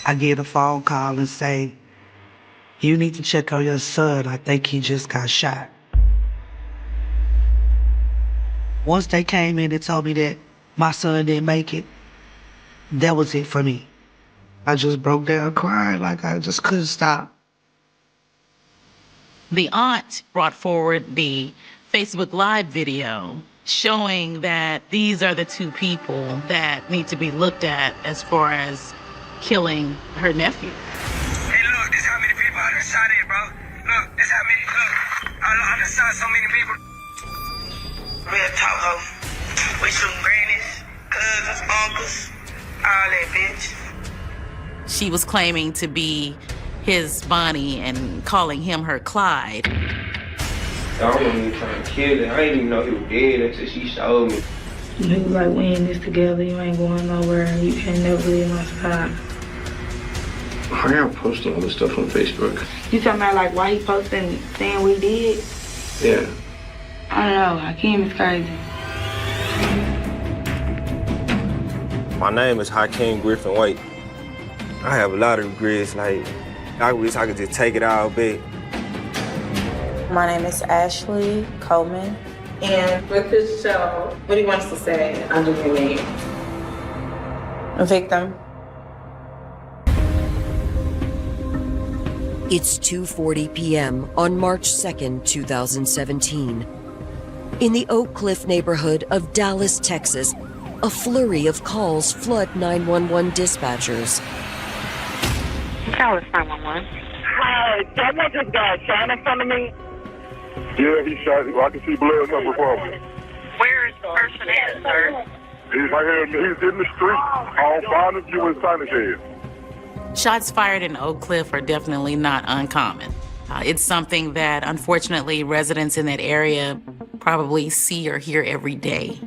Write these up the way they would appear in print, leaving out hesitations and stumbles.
I get a phone call and say, you need to check on your son. I think he just got shot. Once they came in and told me that my son didn't make it, that was it for me. I just broke down crying like I just couldn't stop. The aunt brought forward the Facebook Live video showing that these are the two people that need to be looked at as far as killing her nephew. Hey, look, this how many people I done shot at, bro. Look, this how many, look. I done shot so many people. Real talk, ho. We shooting grannies, cousins, uncles, all that, bitch. She was claiming to be his Bonnie and calling him her Clyde. I wasn't even trying to kill him. I didn't even know he was dead until she showed me. He was like, we in this together, you ain't going nowhere, and you can't never leave my side. I am posting all this stuff on Facebook. You talking about like why he posting saying we did? Yeah. I don't know, Hakeem is crazy. My name is Hakeem Griffin White. I have a lot of regrets, like, I wish I could just take it all back. My name is Ashley Coleman. And with this show, what do you want us to say under your name? A victim. It's 2:40 p.m. on March 2nd, 2017. In the Oak Cliff neighborhood of Dallas, Texas, a flurry of calls flood 911 dispatchers. Dallas 911. Hi, someone just got shot in front of me. Yeah, he shot. I can see blood coming from him. Where is the person at, sir? He's right here. He's in the street. I'll find you in Sinachead. Shots fired in Oak Cliff are definitely not uncommon. It's something that, unfortunately, residents in that area probably see or hear every day.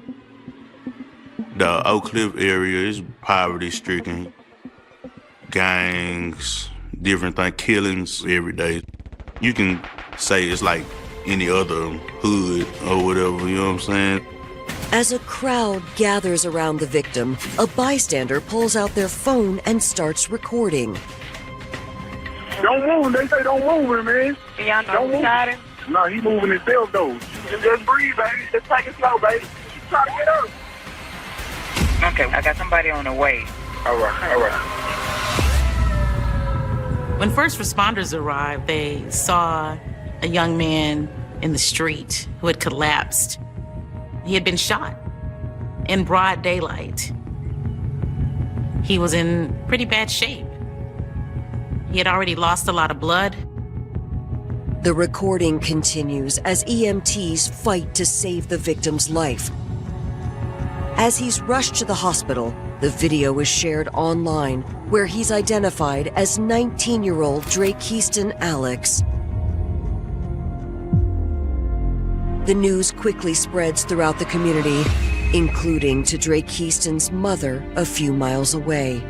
The Oak Cliff area is poverty-stricken. Gangs, different things, killings every day. You can say it's like any other hood or whatever, you know what I'm saying? As a crowd gathers around the victim, a bystander pulls out their phone and starts recording. Don't move. They say don't move him, man. Y'all know who shot him? No, he moving himself, though. Just breathe, baby. Just take it slow, baby. Try to get up. Okay, I got somebody on the way. All right. When first responders arrived, they saw a young man in the street who had collapsed. He had been shot in broad daylight. He was in pretty bad shape. He had already lost a lot of blood. The recording continues as EMTs fight to save the victim's life. As he's rushed to the hospital, the video is shared online, where he's identified as 19-year-old Drake Keaston Alex. The news quickly spreads throughout the community, including to Drake Keaston's mother a few miles away.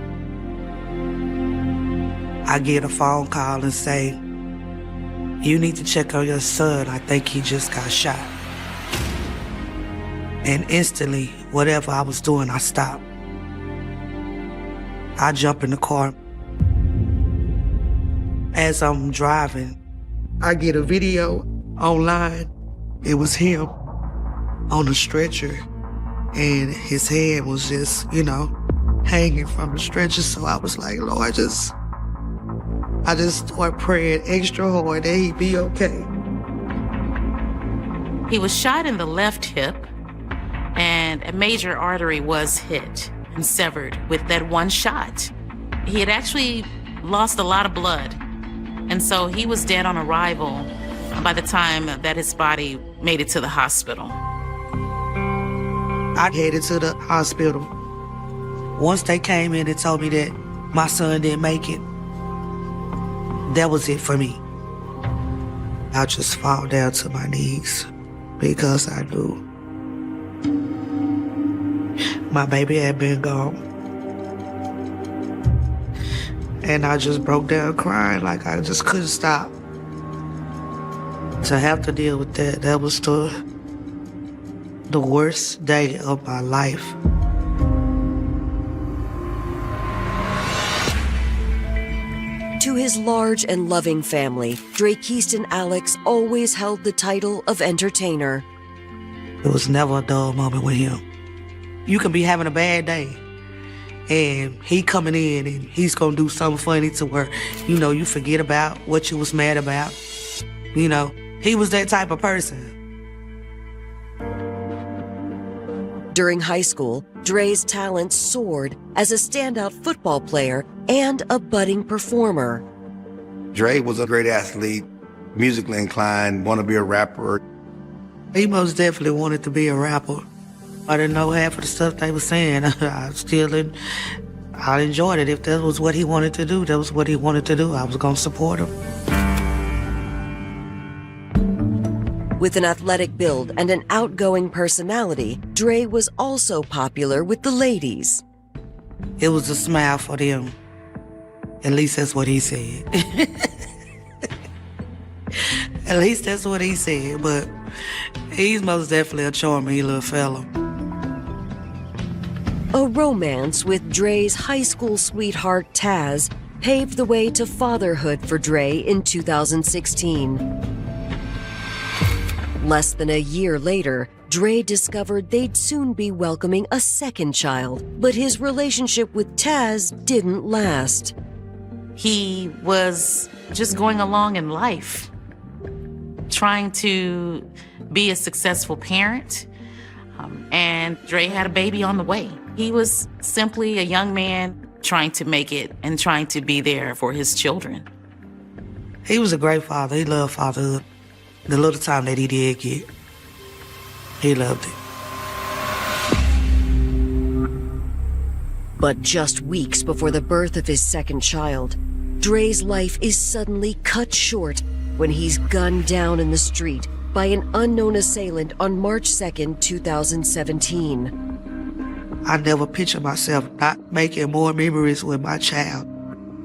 I get a phone call and say, you need to check on your son. I think he just got shot. And instantly, whatever I was doing, I stopped. I jump in the car. As I'm driving, I get a video online. It was him on a stretcher, and his head was just, hanging from the stretcher. So I was like, Lord, I just started praying extra hard that he'd be okay. He was shot in the left hip, and a major artery was hit and severed with that one shot. He had actually lost a lot of blood, and so he was dead on arrival by the time that his body made it to the hospital. I headed to the hospital. Once they came in and told me that my son didn't make it, that was it for me. I just fall down to my knees because I knew my baby had been gone. And I just broke down crying like I just couldn't stop. To have to deal with that, that was the worst day of my life. To his large and loving family, Dre Keyston Alex always held the title of entertainer. It was never a dull moment with him. You can be having a bad day, and he coming in and he's gonna do something funny to where, you forget about what you was mad about. He was that type of person. During high school, Dre's talent soared as a standout football player and a budding performer. Dre was a great athlete, musically inclined, wanted to be a rapper. He most definitely wanted to be a rapper. I didn't know half of the stuff they were saying. I enjoyed it. If that was what he wanted to do, that was what he wanted to do. I was gonna support him. With an athletic build and an outgoing personality, Dre was also popular with the ladies. It was a smile for them. At least that's what he said. At least that's what he said, but he's most definitely a charming little fella. A romance with Dre's high school sweetheart Taz paved the way to fatherhood for Dre in 2016. Less than a year later, Dre discovered they'd soon be welcoming a second child, but his relationship with Taz didn't last. He was just going along in life, trying to be a successful parent, and Dre had a baby on the way. He was simply a young man trying to make it and trying to be there for his children. He was a great father. He loved fatherhood. The little time that he did get, he loved it. But just weeks before the birth of his second child, Dre's life is suddenly cut short when he's gunned down in the street by an unknown assailant on March 2nd, 2017. I never pictured myself not making more memories with my child.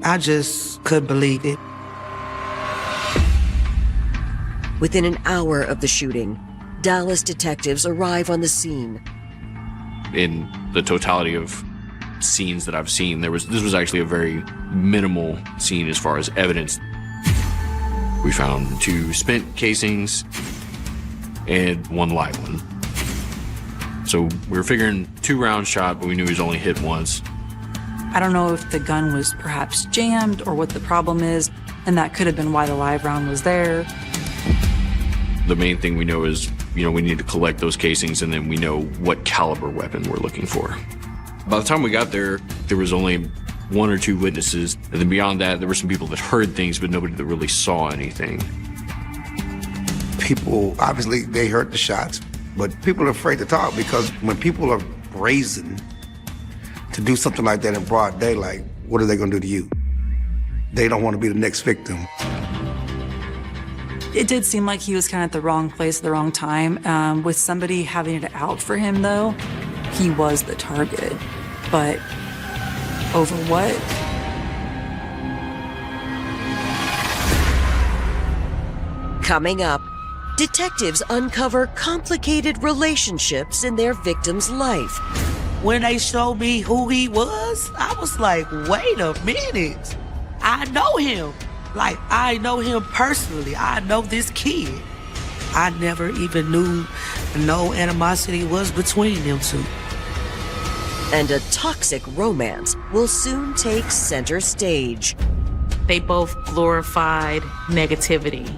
I just couldn't believe it. Within an hour of the shooting, Dallas detectives arrive on the scene. In the totality of scenes that I've seen, this was actually a very minimal scene as far as evidence. We found 2 spent casings and 1 live one. So we were figuring 2 rounds shot, but we knew he was only hit once. I don't know if the gun was perhaps jammed or what the problem is, and that could have been why the live round was there. The main thing we know is, we need to collect those casings, and then we know what caliber weapon we're looking for. By the time we got there, there was only 1 or 2 witnesses. And then beyond that, there were some people that heard things, but nobody that really saw anything. People, obviously, they heard the shots, but people are afraid to talk because when people are brazen to do something like that in broad daylight, what are they gonna do to you? They don't want to be the next victim. It did seem like he was kind of at the wrong place at the wrong time. With somebody having it out for him, though, he was the target. But over what? Coming up, detectives uncover complicated relationships in their victim's life. When they showed me who he was, I was like, wait a minute. I know him. I know him personally. I know this kid. I never even knew no animosity was between them two. And a toxic romance will soon take center stage. They both glorified negativity.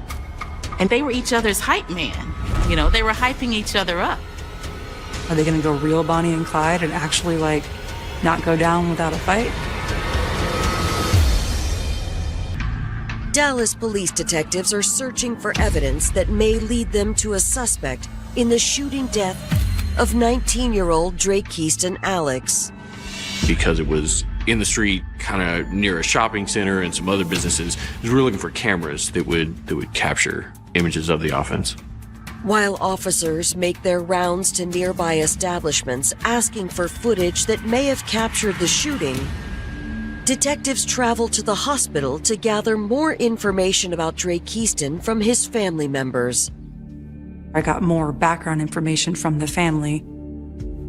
And they were each other's hype man. They were hyping each other up. Are they gonna go real Bonnie and Clyde and actually, not go down without a fight? Dallas police detectives are searching for evidence that may lead them to a suspect in the shooting death of 19-year-old Dre Keyston Alex. Because it was in the street, kind of near a shopping center and some other businesses, we were looking for cameras that would capture images of the offense. While officers make their rounds to nearby establishments asking for footage that may have captured the shooting, detectives travel to the hospital to gather more information about Dre Keyston from his family members. I got more background information from the family,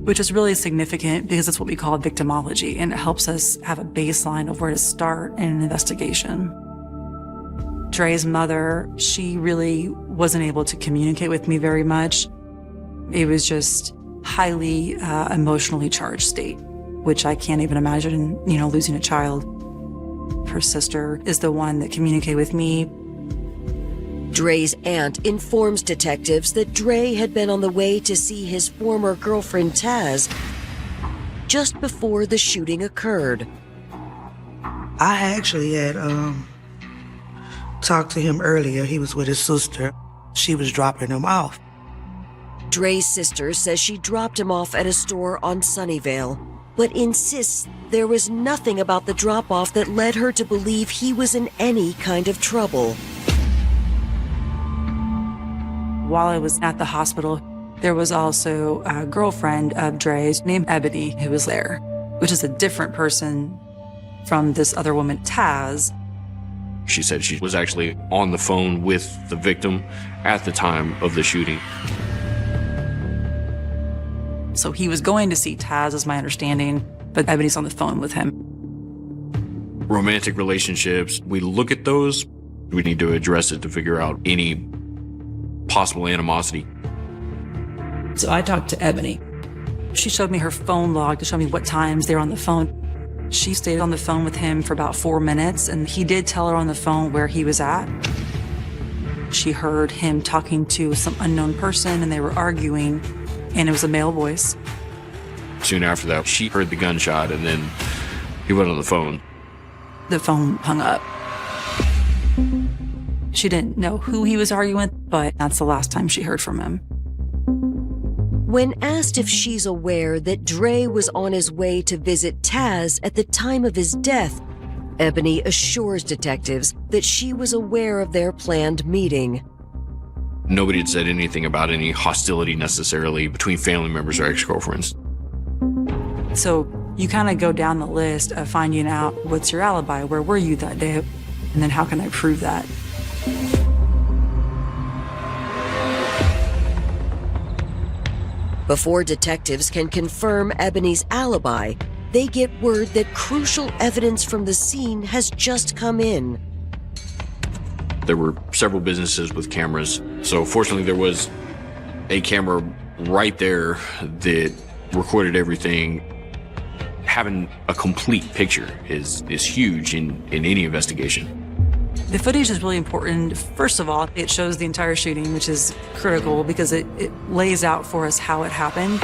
which is really significant because it's what we call victimology, and it helps us have a baseline of where to start in an investigation. Dre's mother, she really wasn't able to communicate with me very much. It was just highly emotionally charged state, which I can't even imagine, losing a child. Her sister is the one that communicated with me. Dre's aunt informs detectives that Dre had been on the way to see his former girlfriend Taz just before the shooting occurred. I actually had talked to him earlier. He was with his sister. She was dropping him off. Dre's sister says she dropped him off at a store on Sunnyvale, but insists there was nothing about the drop-off that led her to believe he was in any kind of trouble. While I was at the hospital, there was also a girlfriend of Dre's named Ebony who was there, which is a different person from this other woman, Taz. She said she was actually on the phone with the victim at the time of the shooting. So he was going to see Taz, is my understanding, but Ebony's on the phone with him. Romantic relationships, we look at those, we need to address it to figure out any possible animosity. So I talked to Ebony. She showed me her phone log to show me what times they were on the phone. She stayed on the phone with him for about 4 minutes, and he did tell her on the phone where he was at. She heard him talking to some unknown person, and they were arguing, and it was a male voice. Soon after that, she heard the gunshot, and then he went on the phone. The phone hung up. She didn't know who he was arguing with, but that's the last time she heard from him. When asked if she's aware that Dre was on his way to visit Taz at the time of his death, Ebony assures detectives that she was aware of their planned meeting. Nobody had said anything about any hostility necessarily between family members or ex-girlfriends. So you kind of go down the list of finding out what's your alibi, where were you that day, and then how can I prove that? Before detectives can confirm Ebony's alibi, they get word that crucial evidence from the scene has just come in. There were several businesses with cameras, so fortunately there was a camera right there that recorded everything. Having a complete picture is huge in any investigation. The footage is really important. First of all, it shows the entire shooting, which is critical because it lays out for us how it happened.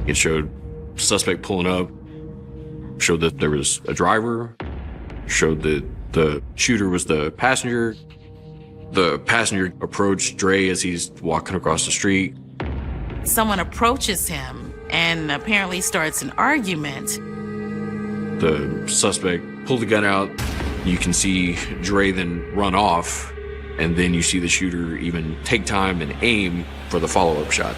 It showed suspect pulling up, showed that there was a driver, showed that the shooter was the passenger. The passenger approached Dre as he's walking across the street. Someone approaches him and apparently starts an argument. The suspect pulled the gun out. You can see Dre then run off, and then you see the shooter even take time and aim for the follow-up shot.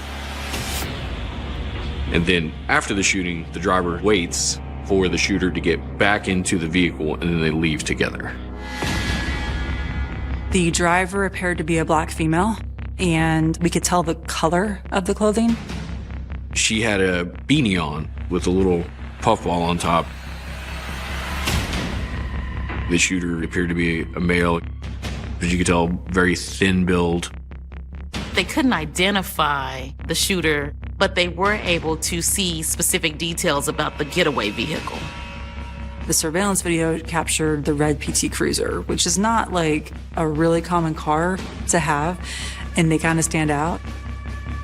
And then after the shooting, the driver waits for the shooter to get back into the vehicle, and then they leave together. The driver appeared to be a black female, and we could tell the color of the clothing. She had a beanie on with a little puffball on top. The shooter appeared to be a male, as you could tell, very thin build. They couldn't identify the shooter, but they were able to see specific details about the getaway vehicle. The surveillance video captured the red PT Cruiser, which is not like a really common car to have, and they kind of stand out.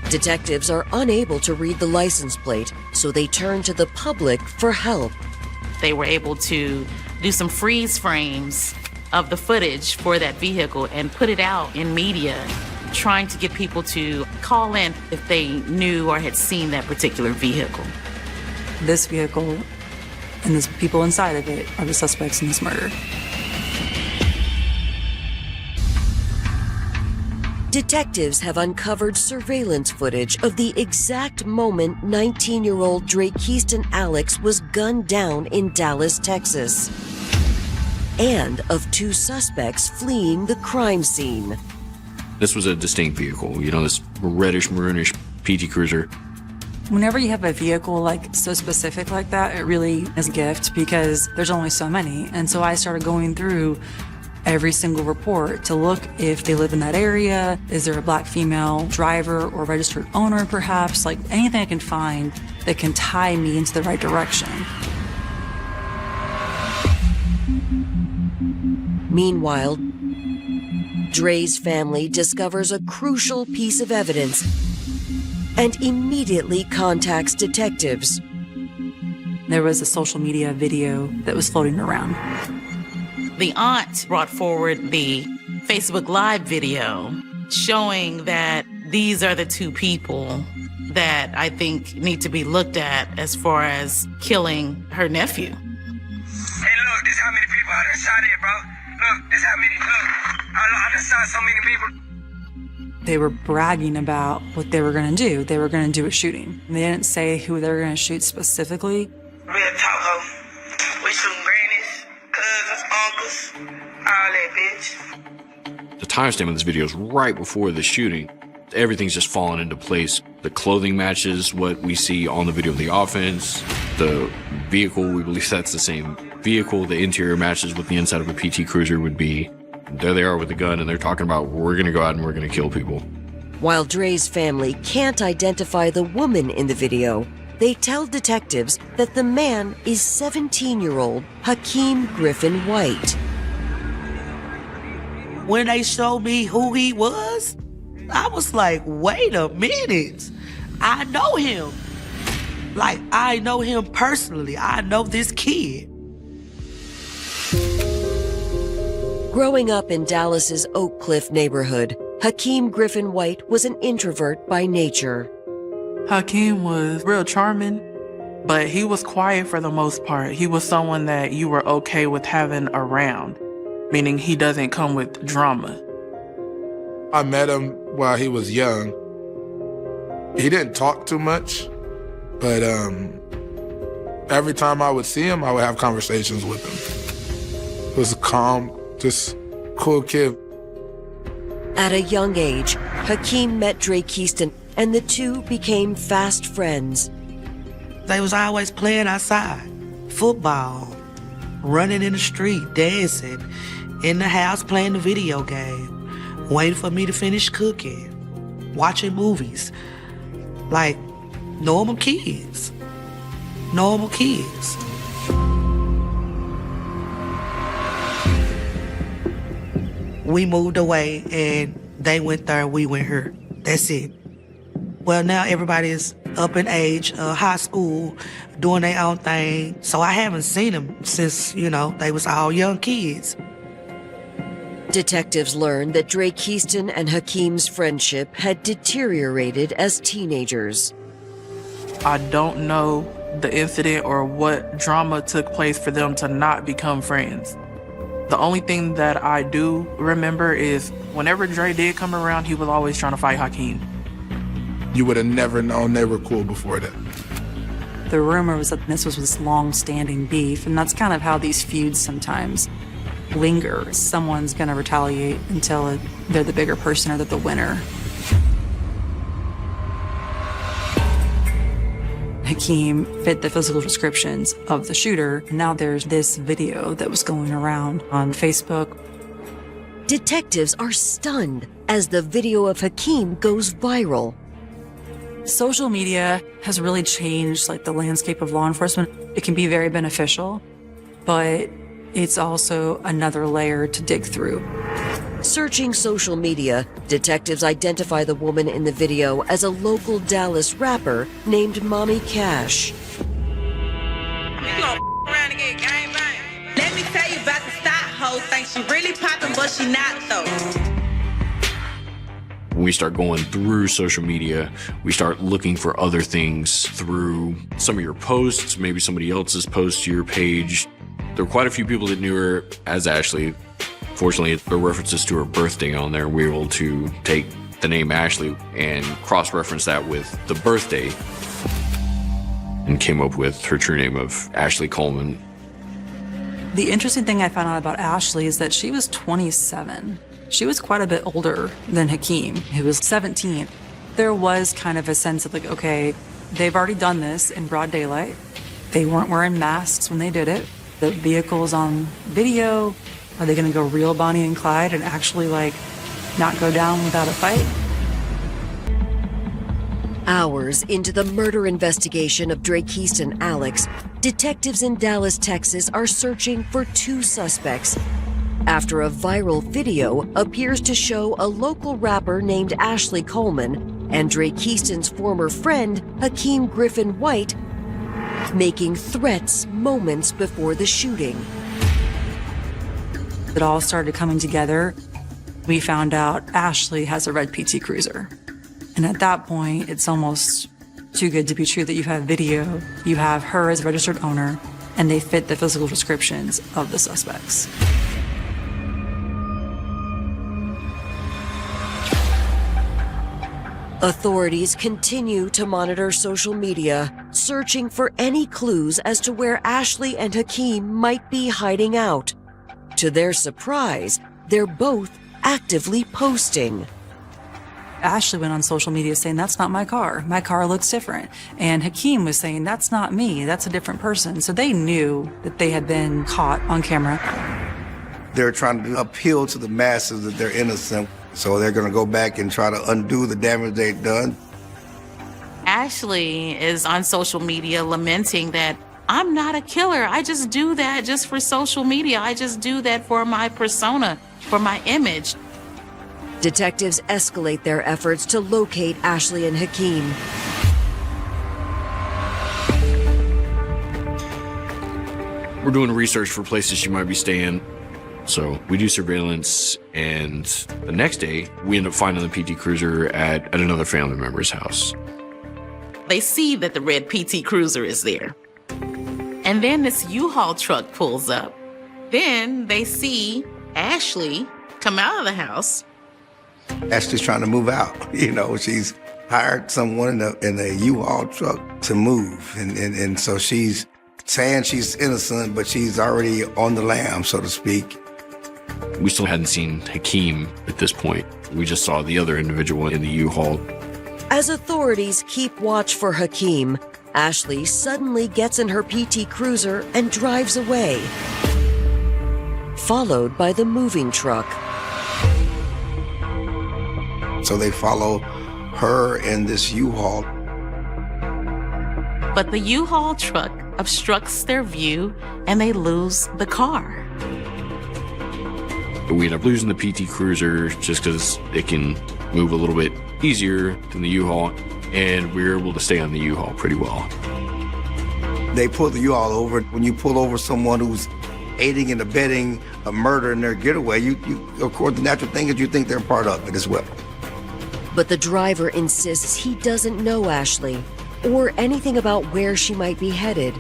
Detectives are unable to read the license plate, so they turn to the public for help. They were able to do some freeze frames of the footage for that vehicle and put it out in media, trying to get people to call in if they knew or had seen that particular vehicle. This vehicle and the people inside of it are the suspects in this murder. Detectives have uncovered surveillance footage of the exact moment 19-year-old Dre Keyston Alex was gunned down in Dallas, Texas, and of two suspects fleeing the crime scene. This was a distinct vehicle, this reddish, maroonish PT Cruiser. Whenever you have a vehicle like so specific like that, it really is a gift because there's only so many. And so I started going through every single report to look if they live in that area. Is there a black female driver or registered owner, perhaps? Like anything I can find that can tie me into the right direction. Meanwhile, Dre's family discovers a crucial piece of evidence and immediately contacts detectives. There was a social media video that was floating around. The aunt brought forward the Facebook Live video showing that these are the two people that I think need to be looked at as far as killing her nephew. Hey, look, this how many people I done shot at, bro. Look, this how many, look, I done shot so many people. They were bragging about what they were going to do. They were going to do a shooting. They didn't say who they were going to shoot specifically. Real talk, ho. We shooting grannies, cousins, uncles, all that, bitch. The timestamp of this video is right before the shooting. Everything's just falling into place. The clothing matches what we see on the video of the offense. The vehicle, we believe that's the same vehicle. The interior matches what the inside of a PT Cruiser would be. There they are with a gun, and they're talking about, we're going to go out and we're going to kill people. While Dre's family can't identify the woman in the video, they tell detectives that the man is 17-year-old Hakeem Griffin White. When they showed me who he was, I was like, wait a minute. I know him. Like, I know him personally. I know this kid. Growing up in Dallas's Oak Cliff neighborhood, Hakeem Griffin White was an introvert by nature. Hakeem was real charming, but he was quiet for the most part. He was someone that you were okay with having around, meaning he doesn't come with drama. I met him while he was young. He didn't talk too much, but every time I would see him, I would have conversations with him. He was a calm, just cool kid. At a young age, Hakeem met Dre Keaston, and the two became fast friends. They was always playing outside, football, running in the street, dancing, in the house playing the video game, waiting for me to finish cooking, watching movies. Like normal kids. Normal kids. We moved away and they went there, we went here. That's it. Well, now everybody is up in age, high school, doing their own thing. So I haven't seen them since, they was all young kids. Detectives learned that Dre Keaston and Hakeem's friendship had deteriorated as teenagers. I don't know the incident or what drama took place for them to not become friends. The only thing that I do remember is whenever Dre did come around, he was always trying to fight Hakeem. You would have never known they were cool before that. The rumor was that this was this long-standing beef, and that's kind of how these feuds sometimes linger. Someone's going to retaliate until they're the bigger person or they're the winner. Hakeem fit the physical descriptions of the shooter. Now there's this video that was going around on Facebook. Detectives are stunned as the video of Hakeem goes viral. Social media has really changed the landscape of law enforcement. It can be very beneficial, but it's also another layer to dig through. Searching social media, detectives identify the woman in the video as a local Dallas rapper named Mommy Cash. You gon' around and get gang bang. Let me tell you about the stock hoe. Think she really poppin', but she not though. When we start going through social media, we start looking for other things through some of your posts, maybe somebody else's post to your page. There were quite a few people that knew her as Ashley. Fortunately, there were references to her birthday on there. We were able to take the name Ashley and cross-reference that with the birthday and came up with her true name of Ashley Coleman. The interesting thing I found out about Ashley is that she was 27. She was quite a bit older than Hakeem, who was 17. There was kind of a sense of okay, they've already done this in broad daylight. They weren't wearing masks when they did it. The vehicle's on video. Are they going to go real Bonnie and Clyde and actually, like, not go down without a fight? Hours into the murder investigation of Drakeist and Alex, detectives in Dallas, Texas are searching for two suspects after a viral video appears to show a local rapper named Ashley Coleman and Drakeiston's former friend Hakeem Griffin White making threats moments before the shooting. It all started coming together. We found out Ashley has a red PT Cruiser. And at that point, it's almost too good to be true that you have video, you have her as a registered owner, and they fit the physical descriptions of the suspects. Authorities continue to monitor social media, searching for any clues as to where Ashley and Hakeem might be hiding out. To their surprise, they're both actively posting. Ashley went on social media saying, that's not my car. My car looks different. And Hakeem was saying, that's not me. That's a different person. So they knew that they had been caught on camera. They're trying to appeal to the masses that they're innocent. So they're going to go back and try to undo the damage they've done. Ashley is on social media lamenting that I'm not a killer. I just do that just for social media. I just do that for my persona, for my image. Detectives escalate their efforts to locate Ashley and Hakeem. We're doing research for places she might be staying. So we do surveillance, and the next day, we end up finding the PT Cruiser at another family member's house. They see that the red PT Cruiser is there. And then this U-Haul truck pulls up. Then they see Ashley come out of the house. Ashley's trying to move out. You know, she's hired someone in a U-Haul truck to move. And so she's saying she's innocent, but she's already on the lam, so to speak. We still hadn't seen Hakeem at this point. We just saw the other individual in the U-Haul. As authorities keep watch for Hakeem, Ashley suddenly gets in her PT Cruiser and drives away, followed by the moving truck. So they follow her in this U-Haul. But the U-Haul truck obstructs their view and they lose the car. We end up losing the PT Cruiser just because it can move a little bit easier than the U-Haul, and we were able to stay on the U-Haul pretty well. They pull the U-Haul over. When you pull over someone who's aiding and abetting a murder in their getaway, you of course, the natural thing is you think they're part of it as well. But the driver insists he doesn't know Ashley or anything about where she might be headed.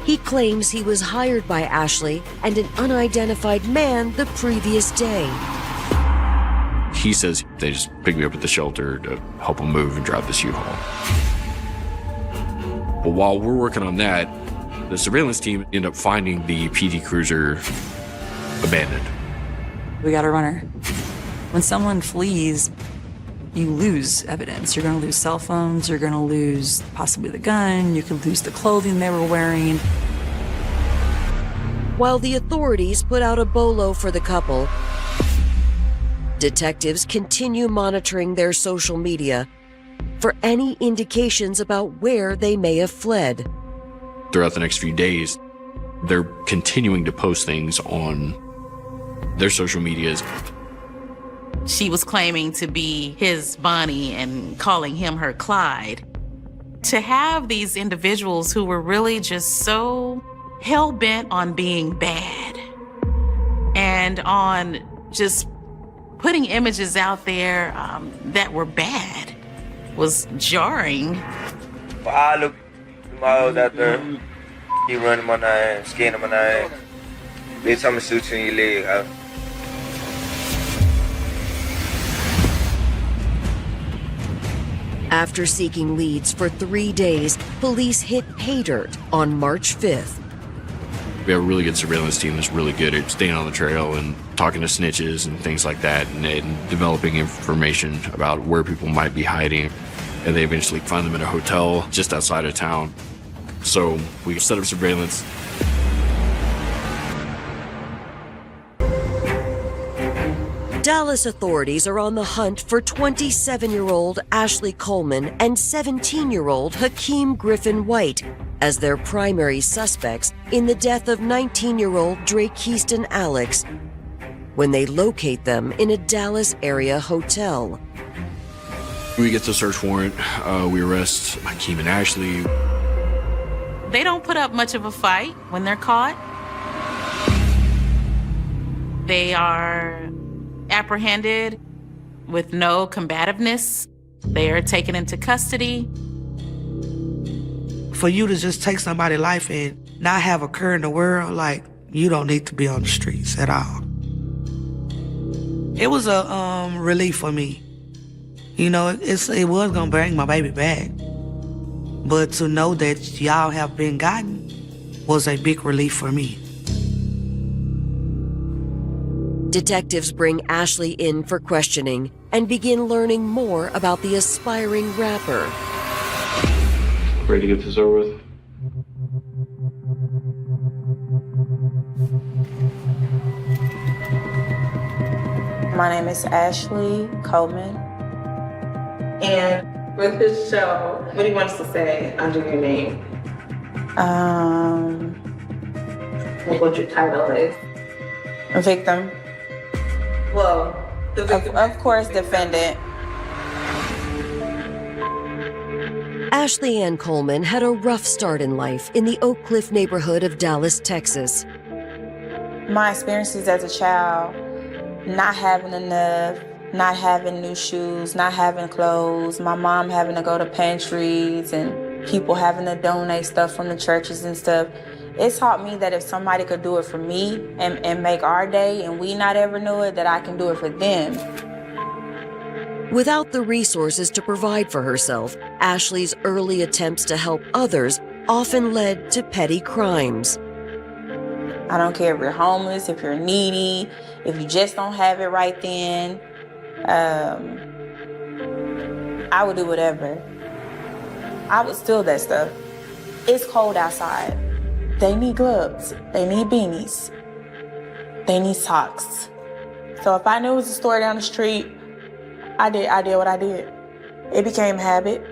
He claims he was hired by Ashley and an unidentified man the previous day. He says they just picked me up at the shelter to help him move and drive this U-Haul. But while we're working on that, the surveillance team ended up finding the PT Cruiser abandoned. We got a runner. When someone flees, you lose evidence. You're going to lose cell phones. You're going to lose possibly the gun. You could lose the clothing they were wearing. While the authorities put out a bolo for the couple, detectives continue monitoring their social media for any indications about where they may have fled. Throughout the next few days, they're continuing to post things on their social medias. She was claiming to be his Bonnie and calling him her Clyde. To have these individuals who were really just so hell-bent on being bad and on just putting images out there that were bad was jarring. I look my old out there, he running my name, skinning my name. They tell me shoot you in your leg. After seeking leads for 3 days, police hit pay dirt on March 5th. We have a really good surveillance team that's really good at staying on the trail and talking to snitches and things like that, and developing information about where people might be hiding. And they eventually find them in a hotel just outside of town. So we set up surveillance. Dallas authorities are on the hunt for 27-year-old Ashley Coleman and 17-year-old Hakeem Griffin White as their primary suspects in the death of 19-year-old Drake Keyston Alex when they locate them in a Dallas area hotel. We get the search warrant. We arrest Hakeem and Ashley. They don't put up much of a fight when they're caught. They are apprehended with no combativeness. They are taken into custody. For you to just take somebody's life and not have a care in the world, like, you don't need to be on the streets at all. It was a relief for me. You know, it was gonna bring my baby back. But to know that y'all have been gotten was a big relief for me. Detectives bring Ashley in for questioning and begin learning more about the aspiring rapper. Ready to get this over with? My name is Ashley Coleman. And with this show, what do you want us to say under your name? What your title is? A victim. Well, the victim. Of course, defendant. Ashley Ann Coleman had a rough start in life in the Oak Cliff neighborhood of Dallas, Texas. My experiences as a child, not having enough, not having new shoes, not having clothes, my mom having to go to pantries and people having to donate stuff from the churches and stuff. It taught me that if somebody could do it for me and make our day and we not ever knew it, that I can do it for them. Without the resources to provide for herself, Ashley's early attempts to help others often led to petty crimes. I don't care if you're homeless, if you're needy, if you just don't have it right then. I would do whatever. I would steal that stuff. It's cold outside. They need gloves. They need beanies. They need socks. So if I knew it was a store down the street, I did what I did. It became a habit.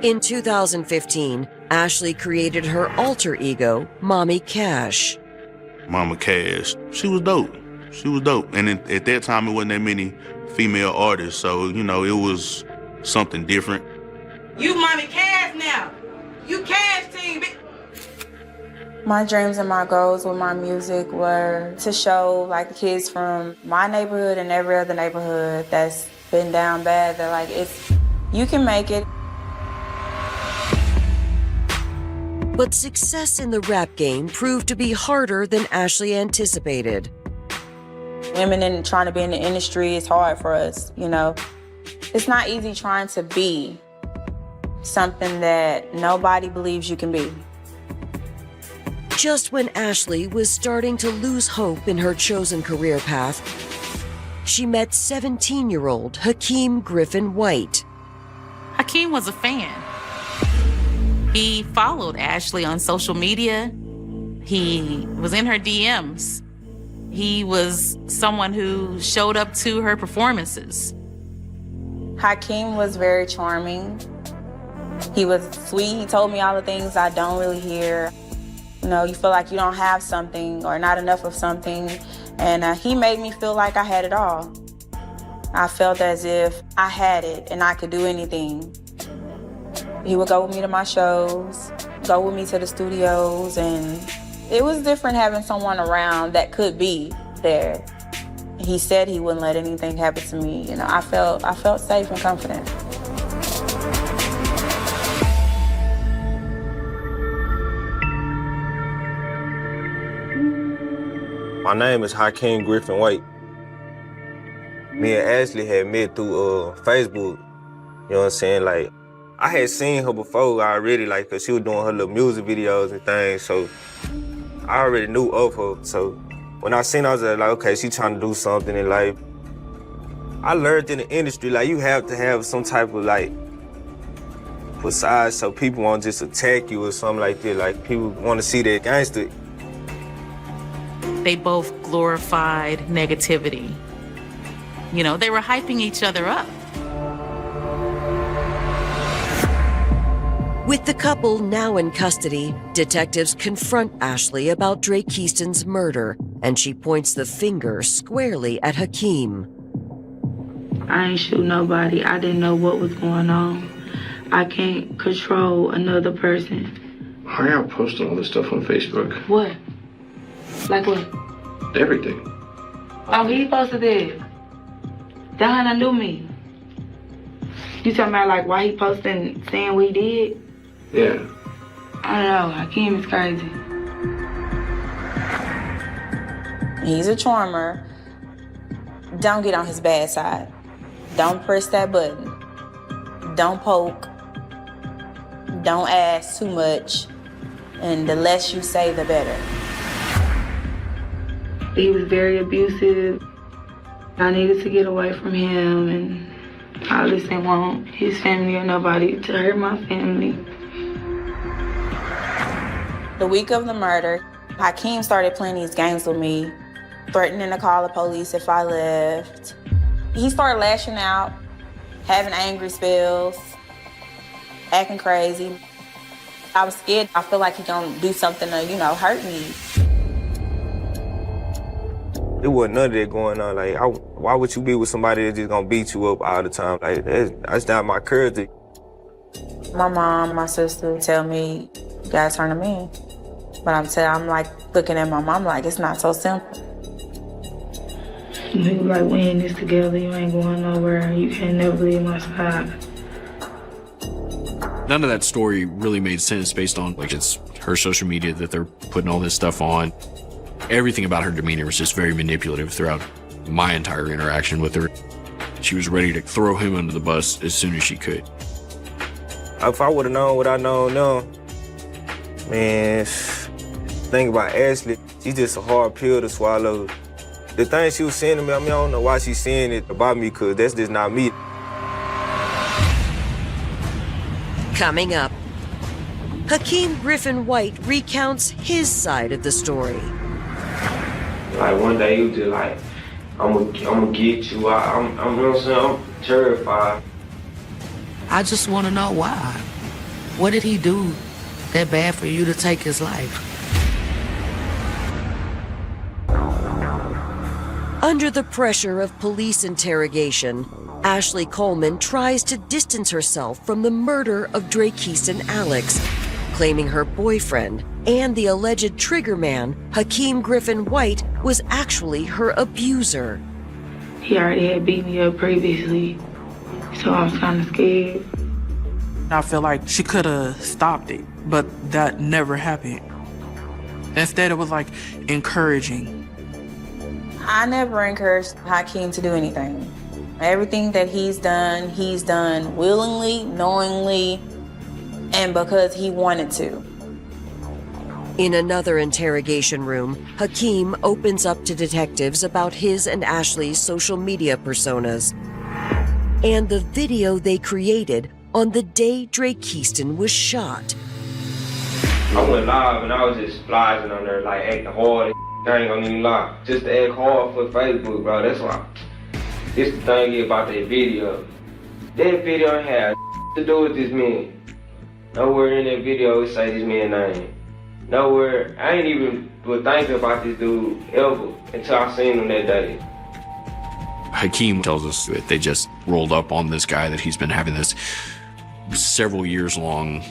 In 2015, Ashley created her alter ego, Mommy Cash. Mama Cash, she was dope. She was dope. And at that time, it wasn't that many female artists, so, you know, it was something different. You Mommy Cash now. You Cash team, bitch. My dreams and my goals with my music were to show like the kids from my neighborhood and every other neighborhood that's been down bad that like you can make it. But success in the rap game proved to be harder than Ashley anticipated. Women and trying to be in the industry is hard for us, you know. It's not easy trying to be something that nobody believes you can be. Just when Ashley was starting to lose hope in her chosen career path, she met 17-year-old Hakeem Griffin White. Hakeem was a fan. He followed Ashley on social media. He was in her DMs. He was someone who showed up to her performances. Hakeem was very charming. He was sweet. He told me all the things I don't really hear. You know, you feel like you don't have something or not enough of something. And he made me feel like I had it all. I felt as if I had it and I could do anything. He would go with me to my shows, go with me to the studios, and it was different having someone around that could be there. He said he wouldn't let anything happen to me. You know, I felt safe and confident. My name is Hakeem Griffin White. Me and Ashley had met through Facebook. You know what I'm saying? Like, I had seen her before already, like, cause she was doing her little music videos and things, so I already knew of her. So when I seen her, I was like, okay, she trying to do something in life. I learned in the industry, like, you have to have some type of, like, facade so people won't just attack you or something like that. Like, people want to see that gangster. They both glorified negativity. You know, they were hyping each other up. With the couple now in custody, detectives confront Ashley about Dre Keaston's murder, and she points the finger squarely at Hakeem. I ain't shoot nobody. I didn't know what was going on. I can't control another person. Why y'all posting all this stuff on Facebook? What? Like what? Everything. Oh, he posted it. That Hunter knew me. You talking about like why he posting saying what he did? Yeah. I don't know. Hakeem is crazy. He's a charmer. Don't get on his bad side. Don't press that button. Don't poke. Don't ask too much. And the less you say, the better. He was very abusive. I needed to get away from him, and I just didn't want his family or nobody to hurt my family. The week of the murder, Hakeem started playing these games with me, threatening to call the police if I left. He started lashing out, having angry spells, acting crazy. I was scared. I feel like he gonna do something to, hurt me. There wasn't none of that going on. Like, why would you be with somebody that's just gonna beat you up all the time? Like, that's not my character. My mom, my sister tell me, you gotta turn him in. But I'm like looking at my mom like, it's not so simple. We were like, we in this together, you ain't going nowhere, you can't never leave my side. None of that story really made sense based on, like, it's her social media that they're putting all this stuff on. Everything about her demeanor was just very manipulative throughout my entire interaction with her. She was ready to throw him under the bus as soon as she could. If I would have known what I know now, man, think about Ashley, she's just a hard pill to swallow. The thing she was saying to me, I don't know why she's saying it about me, because that's just not me. Coming up, Hakeem Griffin White recounts his side of the story. Like, one day he was just like, I'm gonna get you. I'm you know what I'm saying? I'm terrified. I just want to know why. What did he do that bad for you to take his life? Under the pressure of police interrogation, Ashley Coleman tries to distance herself from the murder of Dre Keaston Alex, claiming her boyfriend and the alleged trigger man, Hakeem Griffin White, was actually her abuser. He already had beat me up previously, so I was kind of scared. I feel like she could have stopped it, but that never happened. Instead, it was like encouraging. I never encouraged Hakeem to do anything. Everything that he's done willingly, knowingly, and because he wanted to. In another interrogation room, Hakeem opens up to detectives about his and Ashley's social media personas and the video they created on the day Dre Keaston was shot. I went live and I was just splashing on there, like acting hard. I ain't gonna even lie. Just to act hard for Facebook, bro. That's why. This the thing about that video. That video had to do with this man. Nowhere in that video it say this man's name. Nowhere. I ain't even been thinking about this dude ever until I seen him that day. Hakeem tells us that they just rolled up on this guy that he's been having this several years long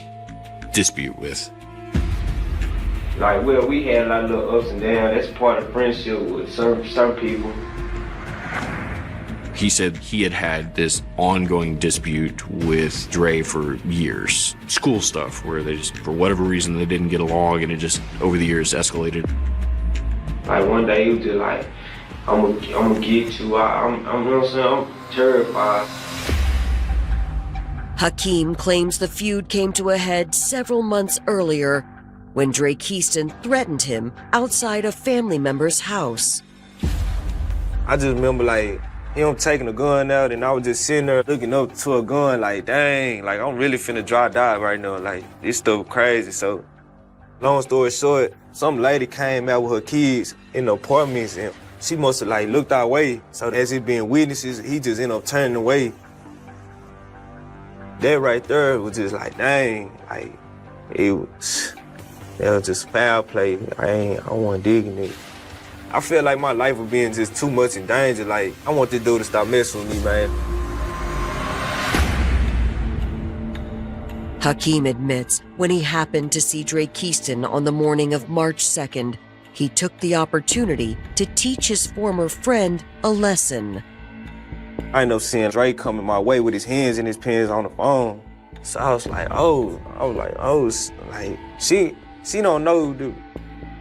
dispute with. Like, well, we had a lot of little ups and downs. That's part of friendship with certain people. He said he had this ongoing dispute with Dre for years. School stuff where they just, for whatever reason, they didn't get along, and it just, over the years, escalated. Like, one day he was just like, I'm gonna get you. I'm you know what I'm saying? I'm terrified. Hakeem claims the feud came to a head several months earlier when Dre Keaston threatened him outside a family member's house. I just remember, like, him taking a gun out, and I was just sitting there looking up to a gun like, dang, like, I'm really finna die right now. Like, this stuff crazy. So, long story short, some lady came out with her kids in the apartments, and she must have like looked our way. So as it being witnesses, he just ended up turning away. That right there was just like, dang, like that was just foul play. I wasn't digging it. I feel like my life was being just too much in danger. Like, I want this dude to stop messing with me, man. Hakeem admits when he happened to see Dre Keyston on the morning of March 2nd, he took the opportunity to teach his former friend a lesson. I ended up seeing Dre coming my way with his hands in his pants on the phone. So I was like, she don't know, dude.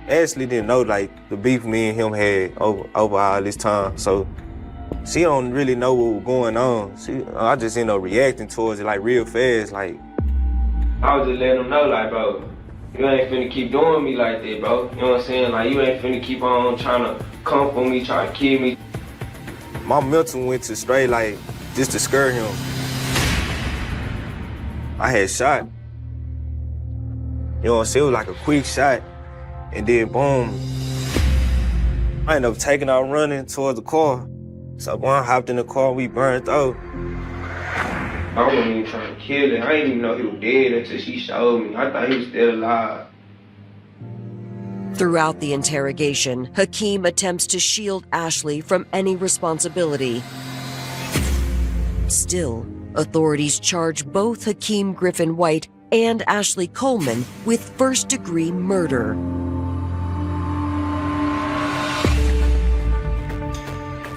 Ashley didn't know like the beef me and him had over all this time. So she don't really know what was going on. I just ended up reacting towards it like real fast. Like, I was just letting him know, like, bro, you ain't finna keep doing me like that, bro. You know what I'm saying? Like, you ain't finna keep on trying to come for me, try to kill me. My mental went to straight, like, just to scare him. I had shot. You know what I'm saying? It was like a quick shot, and then boom. I ended up taking out running towards the car. So when I hopped in the car, we burned out. I wasn't even trying to kill him. I didn't even know he was dead until she showed me. I thought he was still alive. Throughout the interrogation, Hakeem attempts to shield Ashley from any responsibility. Still, authorities charge both Hakeem Griffin White and Ashley Coleman with first-degree murder.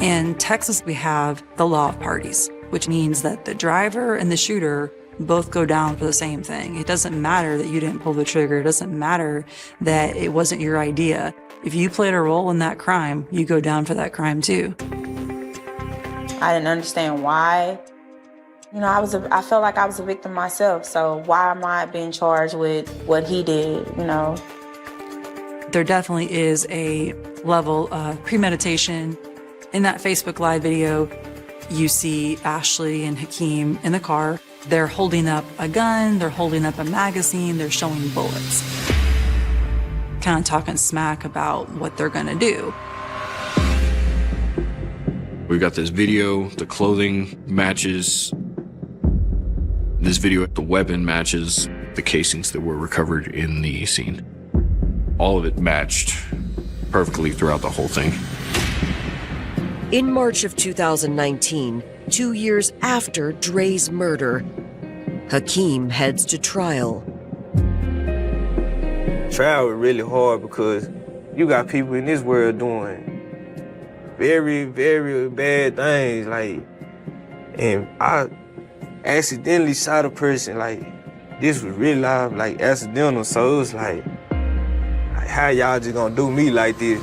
In Texas, we have the law of parties, which means that the driver and the shooter both go down for the same thing. It doesn't matter that you didn't pull the trigger. It doesn't matter that it wasn't your idea. If you played a role in that crime, you go down for that crime too. I didn't understand why. You know, I felt like I was a victim myself, so why am I being charged with what he did, you know? There definitely is a level of premeditation. In that Facebook Live video, you see Ashley and Hakeem in the car. They're holding up a gun, they're holding up a magazine, they're showing bullets. Kind of talking smack about what they're gonna do. We've got this video, the clothing matches. This video, the weapon matches the casings that were recovered in the scene. All of it matched perfectly throughout the whole thing. In March of 2019, 2 years after Dre's murder, Hakeem heads to trial. Trial was really hard because you got people in this world doing very, very bad things, like, and I accidentally shot a person, like, this was really like accidental, so it was like how y'all just gonna do me like this?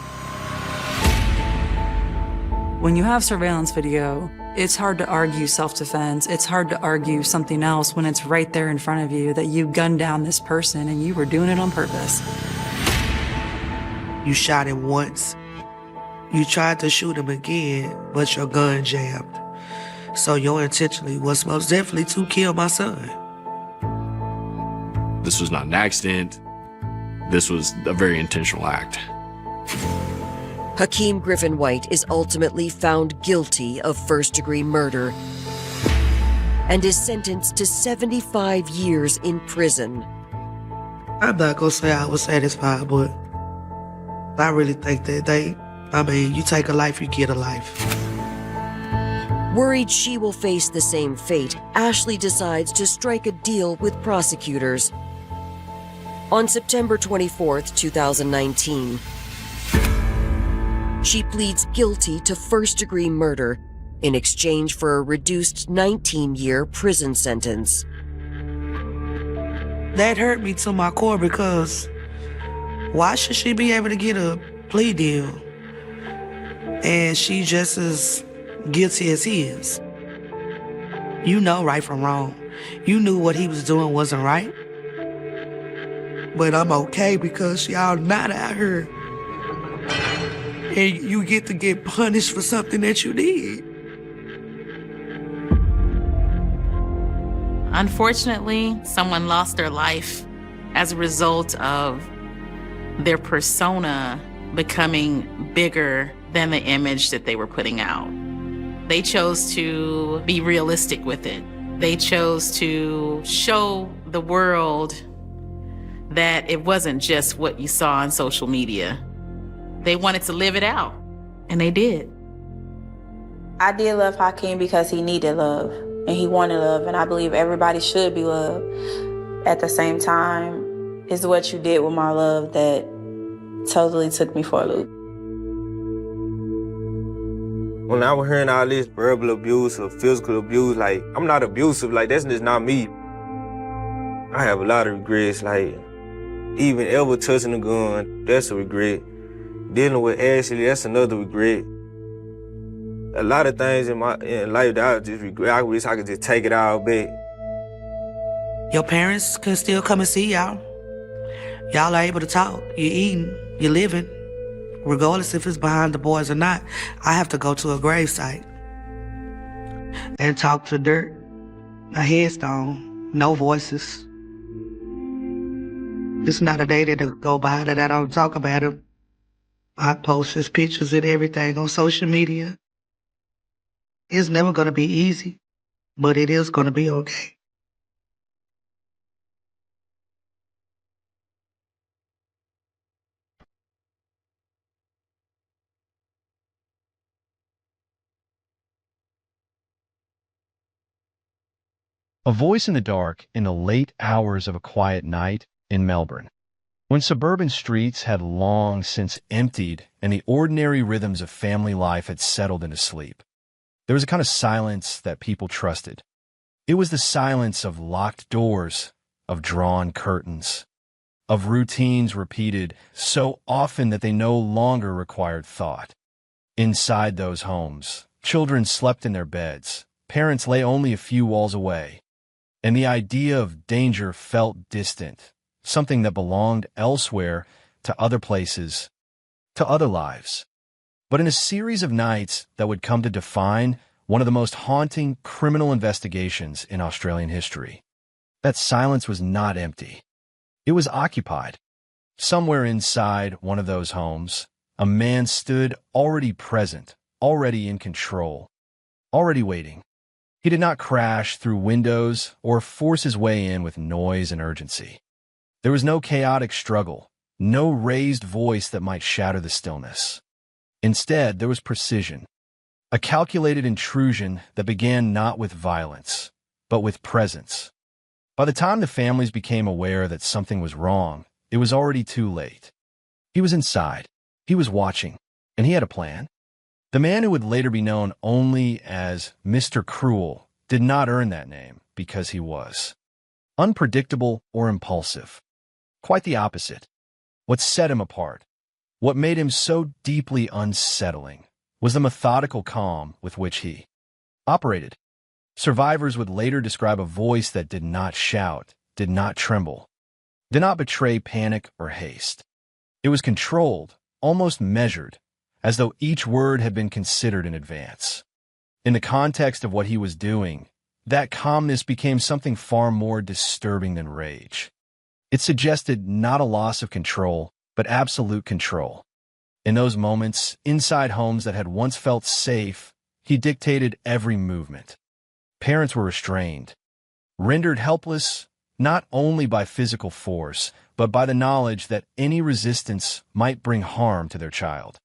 When you have surveillance video, it's hard to argue self-defense. It's hard to argue something else when it's right there in front of you that you gunned down this person and you were doing it on purpose. You shot him once. You tried to shoot him again, but your gun jammed. So your intention was most definitely to kill my son. This was not an accident. This was a very intentional act. Hakeem Griffin White is ultimately found guilty of first-degree murder and is sentenced to 75 years in prison. I'm not gonna say I was satisfied, but I really think that you take a life, you get a life. Worried she will face the same fate, Ashley decides to strike a deal with prosecutors. On September 24th, 2019, she pleads guilty to first-degree murder in exchange for a reduced 19-year prison sentence. That hurt me to my core because why should she be able to get a plea deal and she just as guilty as he is? You know right from wrong. You knew what he was doing wasn't right. But I'm okay because y'all not out here. And you get to get punished for something that you did. Unfortunately, someone lost their life as a result of their persona becoming bigger than the image that they were putting out. They chose to be realistic with it. They chose to show the world that it wasn't just what you saw on social media. They wanted to live it out, and they did. I did love Hakeem because he needed love, and he wanted love, and I believe everybody should be loved. At the same time, it's what you did with my love that totally took me for a loop. When I was hearing all this verbal abuse or physical abuse, like, I'm not abusive, like, that's just not me. I have a lot of regrets, like, even ever touching a gun, that's a regret. Dealing with Ashley, that's another regret. A lot of things in life that I just regret, I wish I could just take it all back. Your parents can still come and see y'all. Y'all are able to talk. You're eating. You're living. Regardless if it's behind the boys or not, I have to go to a gravesite and talk to dirt, a headstone, no voices. It's not a day that go by that I don't talk about him. I post his pictures and everything on social media. It's never going to be easy, but it is going to be okay. A voice in the dark in the late hours of a quiet night in Melbourne, when suburban streets had long since emptied and the ordinary rhythms of family life had settled into sleep. There was a kind of silence that people trusted. It was the silence of locked doors, of drawn curtains, of routines repeated so often that they no longer required thought. Inside those homes, children slept in their beds, parents lay only a few walls away, and the idea of danger felt distant, something that belonged elsewhere, to other places, to other lives. But in a series of nights that would come to define one of the most haunting criminal investigations in Australian history, that silence was not empty. It was occupied. Somewhere inside one of those homes, a man stood already present, already in control, already waiting. He did not crash through windows or force his way in with noise and urgency. There was no chaotic struggle, no raised voice that might shatter the stillness. Instead, there was precision, a calculated intrusion that began not with violence, but with presence. By the time the families became aware that something was wrong, it was already too late. He was inside, he was watching, and he had a plan. The man who would later be known only as Mr. Cruel did not earn that name because he was unpredictable or impulsive. Quite the opposite. What set him apart, what made him so deeply unsettling, was the methodical calm with which he operated. Survivors would later describe a voice that did not shout, did not tremble, did not betray panic or haste. It was controlled, almost measured, as though each word had been considered in advance. In the context of what he was doing, that calmness became something far more disturbing than rage. It suggested not a loss of control, but absolute control. In those moments, inside homes that had once felt safe, he dictated every movement. Parents were restrained, rendered helpless not only by physical force, but by the knowledge that any resistance might bring harm to their child.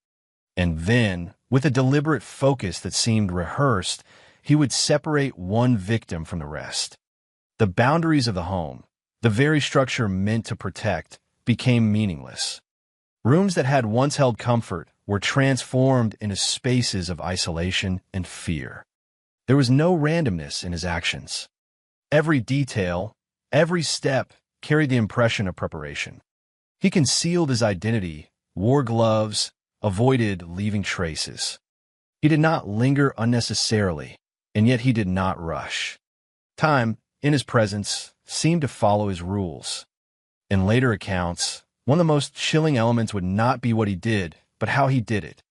And then, with a deliberate focus that seemed rehearsed, he would separate one victim from the rest. The boundaries of the home, the very structure meant to protect, became meaningless. Rooms that had once held comfort were transformed into spaces of isolation and fear. There was no randomness in his actions. Every detail, every step carried the impression of preparation. He concealed his identity, wore gloves, avoided leaving traces. He did not linger unnecessarily, and yet he did not rush. Time, in his presence, seemed to follow his rules. In later accounts, one of the most chilling elements would not be what he did, but how he did it.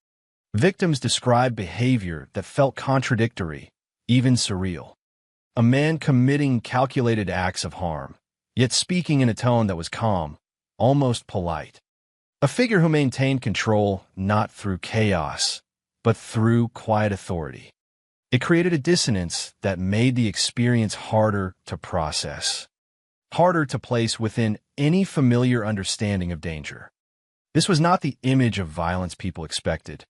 Victims described behavior that felt contradictory, even surreal. A man committing calculated acts of harm, yet speaking in a tone that was calm, almost polite. A figure who maintained control not through chaos, but through quiet authority. It created a dissonance that made the experience harder to process, harder to place within any familiar understanding of danger. This was not the image of violence people expected.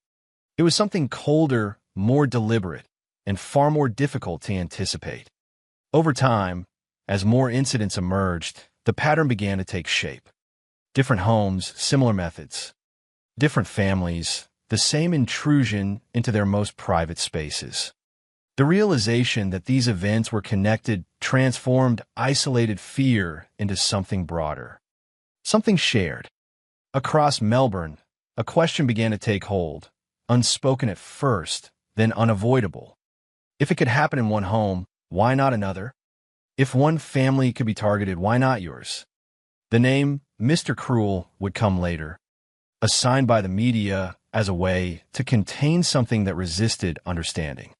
It was something colder, more deliberate, and far more difficult to anticipate. Over time, as more incidents emerged, the pattern began to take shape. Different homes, similar methods. Different families, the same intrusion into their most private spaces. The realization that these events were connected transformed isolated fear into something broader, something shared. Across Melbourne, a question began to take hold, unspoken at first, then unavoidable. If it could happen in one home, why not another? If one family could be targeted, why not yours? The name Mr. Cruel would come later, assigned by the media as a way to contain something that resisted understanding.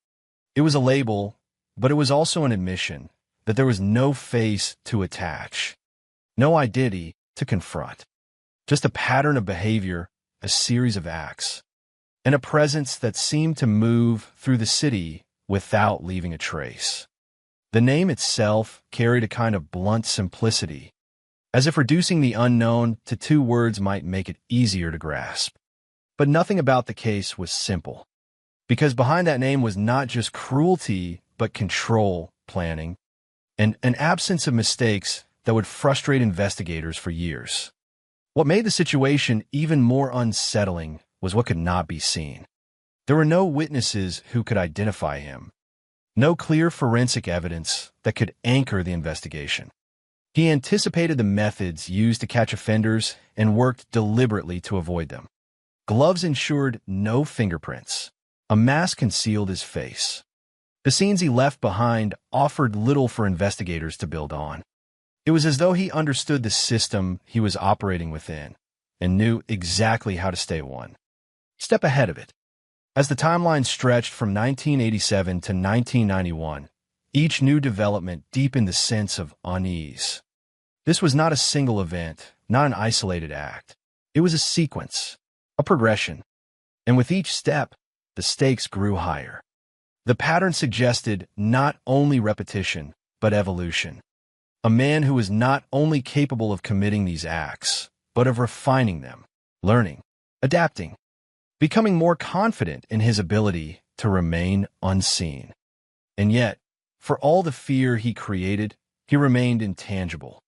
It was a label, but it was also an admission that there was no face to attach, no identity to confront, just a pattern of behavior, a series of acts, and a presence that seemed to move through the city without leaving a trace. The name itself carried a kind of blunt simplicity, as if reducing the unknown to two words might make it easier to grasp. But nothing about the case was simple, because behind that name was not just cruelty, but control, planning, and an absence of mistakes that would frustrate investigators for years. What made the situation even more unsettling was what could not be seen. There were no witnesses who could identify him, no clear forensic evidence that could anchor the investigation. He anticipated the methods used to catch offenders and worked deliberately to avoid them. Gloves ensured no fingerprints. A mask concealed his face. The scenes he left behind offered little for investigators to build on. It was as though he understood the system he was operating within and knew exactly how to stay one step ahead of it. As the timeline stretched from 1987 to 1991, each new development deepened the sense of unease. This was not a single event, not an isolated act. It was a sequence, a progression, and with each step, the stakes grew higher. The pattern suggested not only repetition, but evolution. A man who was not only capable of committing these acts, but of refining them, learning, adapting, becoming more confident in his ability to remain unseen. And yet, for all the fear he created, he remained intangible.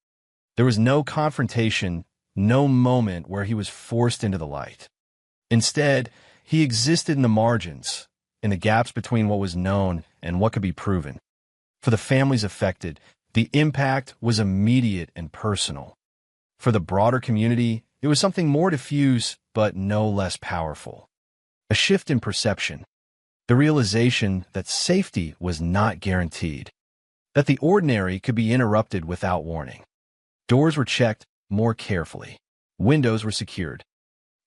There was no confrontation, no moment where he was forced into the light. Instead, he existed in the margins, in the gaps between what was known and what could be proven. For the families affected, the impact was immediate and personal. For the broader community, it was something more diffuse, but no less powerful. A shift in perception, the realization that safety was not guaranteed, that the ordinary could be interrupted without warning. Doors were checked more carefully. Windows were secured.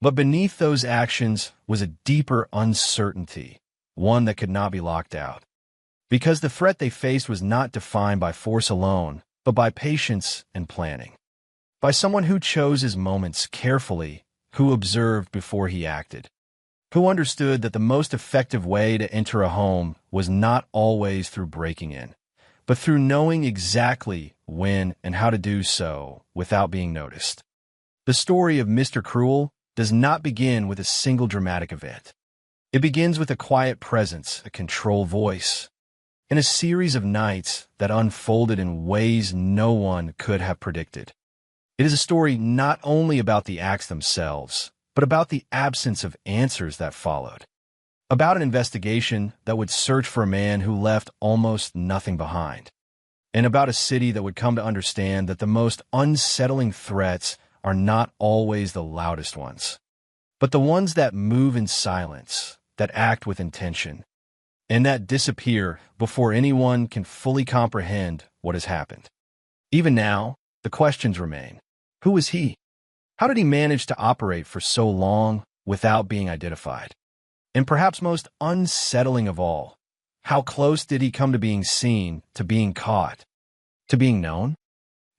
But beneath those actions was a deeper uncertainty, one that could not be locked out. Because the threat they faced was not defined by force alone, but by patience and planning. By someone who chose his moments carefully, who observed before he acted, who understood that the most effective way to enter a home was not always through breaking in, but through knowing exactly when and how to do so without being noticed. The story of Mr. Cruel does not begin with a single dramatic event. It begins with a quiet presence, a control voice, and a series of nights that unfolded in ways no one could have predicted. It is a story not only about the acts themselves, but about the absence of answers that followed. About an investigation that would search for a man who left almost nothing behind. And about a city that would come to understand that the most unsettling threats are not always the loudest ones, but the ones that move in silence, that act with intention, and that disappear before anyone can fully comprehend what has happened. Even now, the questions remain. Who was he? How did he manage to operate for so long without being identified? And perhaps most unsettling of all, how close did he come to being seen, to being caught, to being known?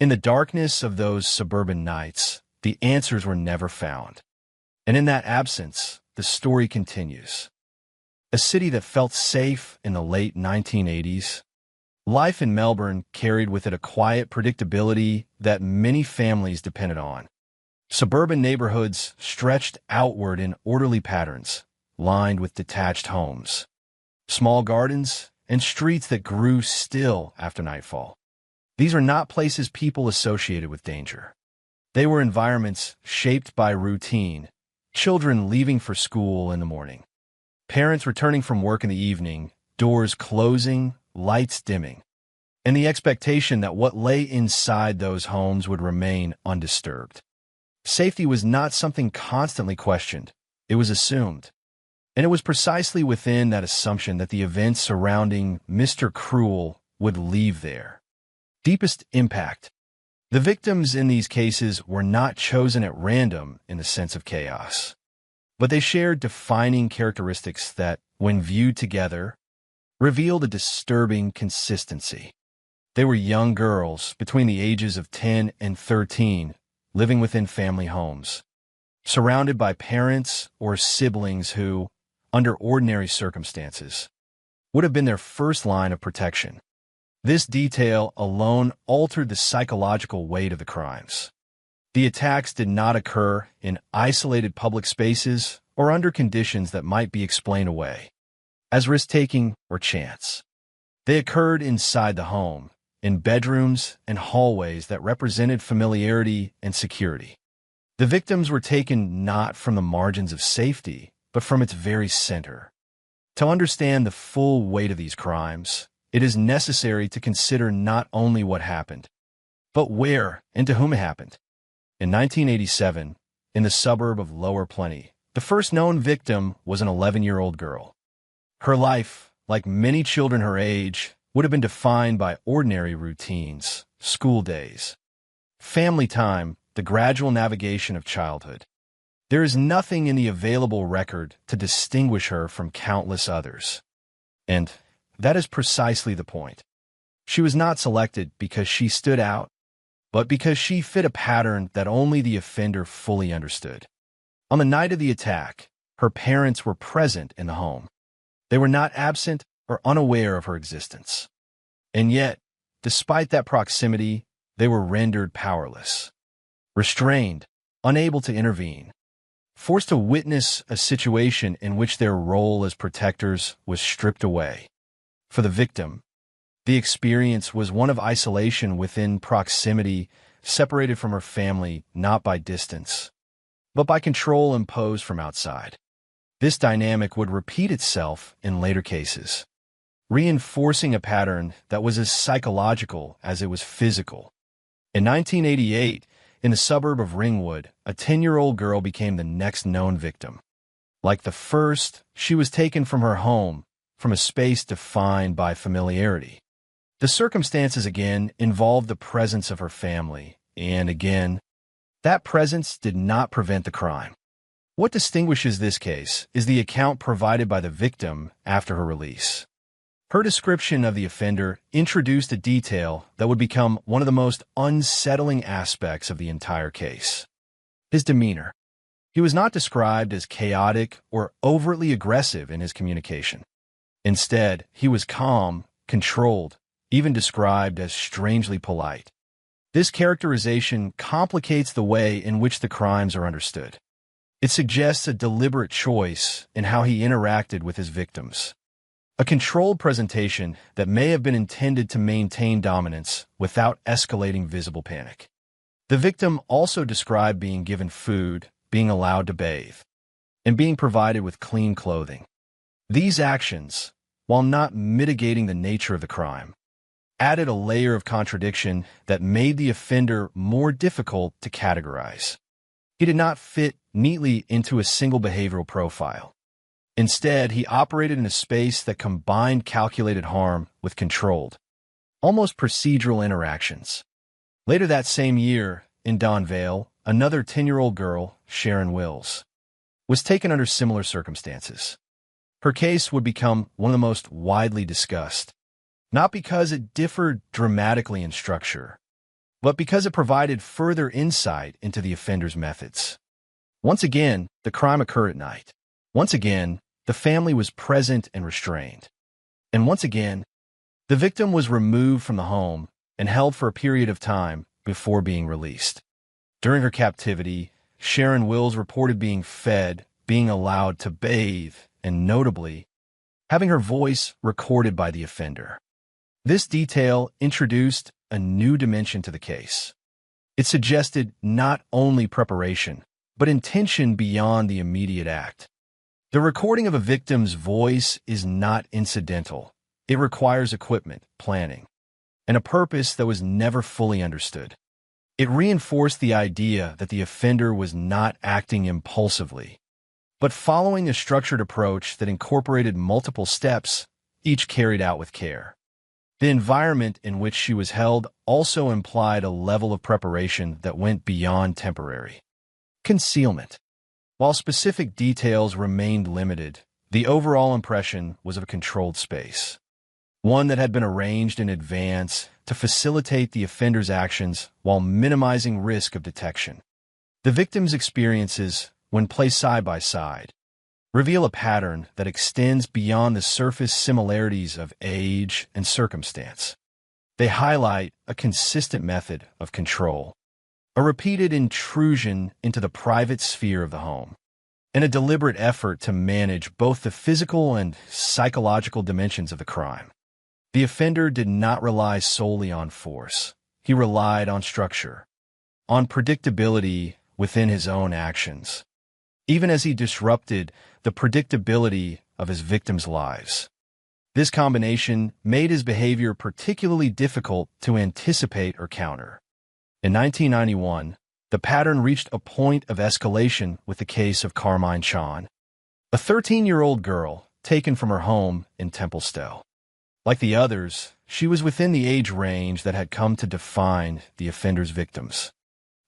In the darkness of those suburban nights, the answers were never found. And in that absence, the story continues. a city that felt safe in the late 1980s. Life in Melbourne carried with it a quiet predictability that many families depended on. Suburban neighborhoods stretched outward in orderly patterns, lined with detached homes, small gardens, and streets that grew still after nightfall. These are not places people associated with danger. They were environments shaped by routine, children leaving for school in the morning, parents returning from work in the evening, doors closing, lights dimming, and the expectation that what lay inside those homes would remain undisturbed. Safety was not something constantly questioned. It was assumed. And it was precisely within that assumption that the events surrounding Mr. Cruel would leave their deepest impact. The victims in these cases were not chosen at random in the sense of chaos, but they shared defining characteristics that, when viewed together, revealed a disturbing consistency. They were young girls between the ages of 10 and 13, living within family homes, surrounded by parents or siblings who, under ordinary circumstances, would have been their first line of protection. This detail alone altered the psychological weight of the crimes. The attacks did not occur in isolated public spaces or under conditions that might be explained away as risk-taking or chance. They occurred inside the home, in bedrooms and hallways that represented familiarity and security. The victims were taken not from the margins of safety, but from its very center. To understand the full weight of these crimes, it is necessary to consider not only what happened, but where and to whom it happened. In 1987, in the suburb of Lower Plenty, the first known victim was an 11-year-old girl. Her life, like many children her age, would have been defined by ordinary routines, school days, family time, the gradual navigation of childhood. There is nothing in the available record to distinguish her from countless others. And that is precisely the point. She was not selected because she stood out, but because she fit a pattern that only the offender fully understood. On the night of the attack, her parents were present in the home. They were not absent or unaware of her existence. And yet, despite that proximity, they were rendered powerless, restrained, unable to intervene, forced to witness a situation in which their role as protectors was stripped away. For the victim, the experience was one of isolation within proximity, separated from her family not by distance, but by control imposed from outside. This dynamic would repeat itself in later cases, reinforcing a pattern that was as psychological as it was physical. In 1988, in the suburb of Ringwood, a 10-year-old girl became the next known victim. Like the first, she was taken from her home, from a space defined by familiarity. The circumstances again involved the presence of her family, and again, that presence did not prevent the crime. What distinguishes this case is the account provided by the victim after her release. Her description of the offender introduced a detail that would become one of the most unsettling aspects of the entire case. His demeanor. He was not described as chaotic or overtly aggressive in his communication. Instead, he was calm, controlled, even described as strangely polite. This characterization complicates the way in which the crimes are understood. It suggests a deliberate choice in how he interacted with his victims, a controlled presentation that may have been intended to maintain dominance without escalating visible panic. The victim also described being given food, being allowed to bathe, and being provided with clean clothing. These actions, while not mitigating the nature of the crime, added a layer of contradiction that made the offender more difficult to categorize. He did not fit neatly into a single behavioral profile. Instead, he operated in a space that combined calculated harm with controlled, almost procedural interactions. Later that same year, in Don Vale, another 10-year-old girl, Sharon Wills, was taken under similar circumstances. Her case would become one of the most widely discussed, not because it differed dramatically in structure, but because it provided further insight into the offender's methods. Once again, the crime occurred at night. Once again, the family was present and restrained. And once again, the victim was removed from the home and held for a period of time before being released. During her captivity, Sharon Wills reported being fed, being allowed to bathe, and notably, having her voice recorded by the offender. This detail introduced a new dimension to the case. It suggested not only preparation, but intention beyond the immediate act. The recording of a victim's voice is not incidental. It requires equipment, planning, and a purpose that was never fully understood. It reinforced the idea that the offender was not acting impulsively, but following a structured approach that incorporated multiple steps, each carried out with care. The environment in which she was held also implied a level of preparation that went beyond temporary concealment. While specific details remained limited, the overall impression was of a controlled space, one that had been arranged in advance to facilitate the offender's actions while minimizing risk of detection. The victim's experiences, when placed side by side, reveal a pattern that extends beyond the surface similarities of age and circumstance. They highlight a consistent method of control, a repeated intrusion into the private sphere of the home, and a deliberate effort to manage both the physical and psychological dimensions of the crime. The offender did not rely solely on force. He relied on structure, on predictability within his own actions, even as he disrupted the predictability of his victims' lives. This combination made his behavior particularly difficult to anticipate or counter. In 1991, the pattern reached a point of escalation with the case of Carmine Chan, a 13-year-old girl taken from her home in Templestowe. Like the others, she was within the age range that had come to define the offender's victims.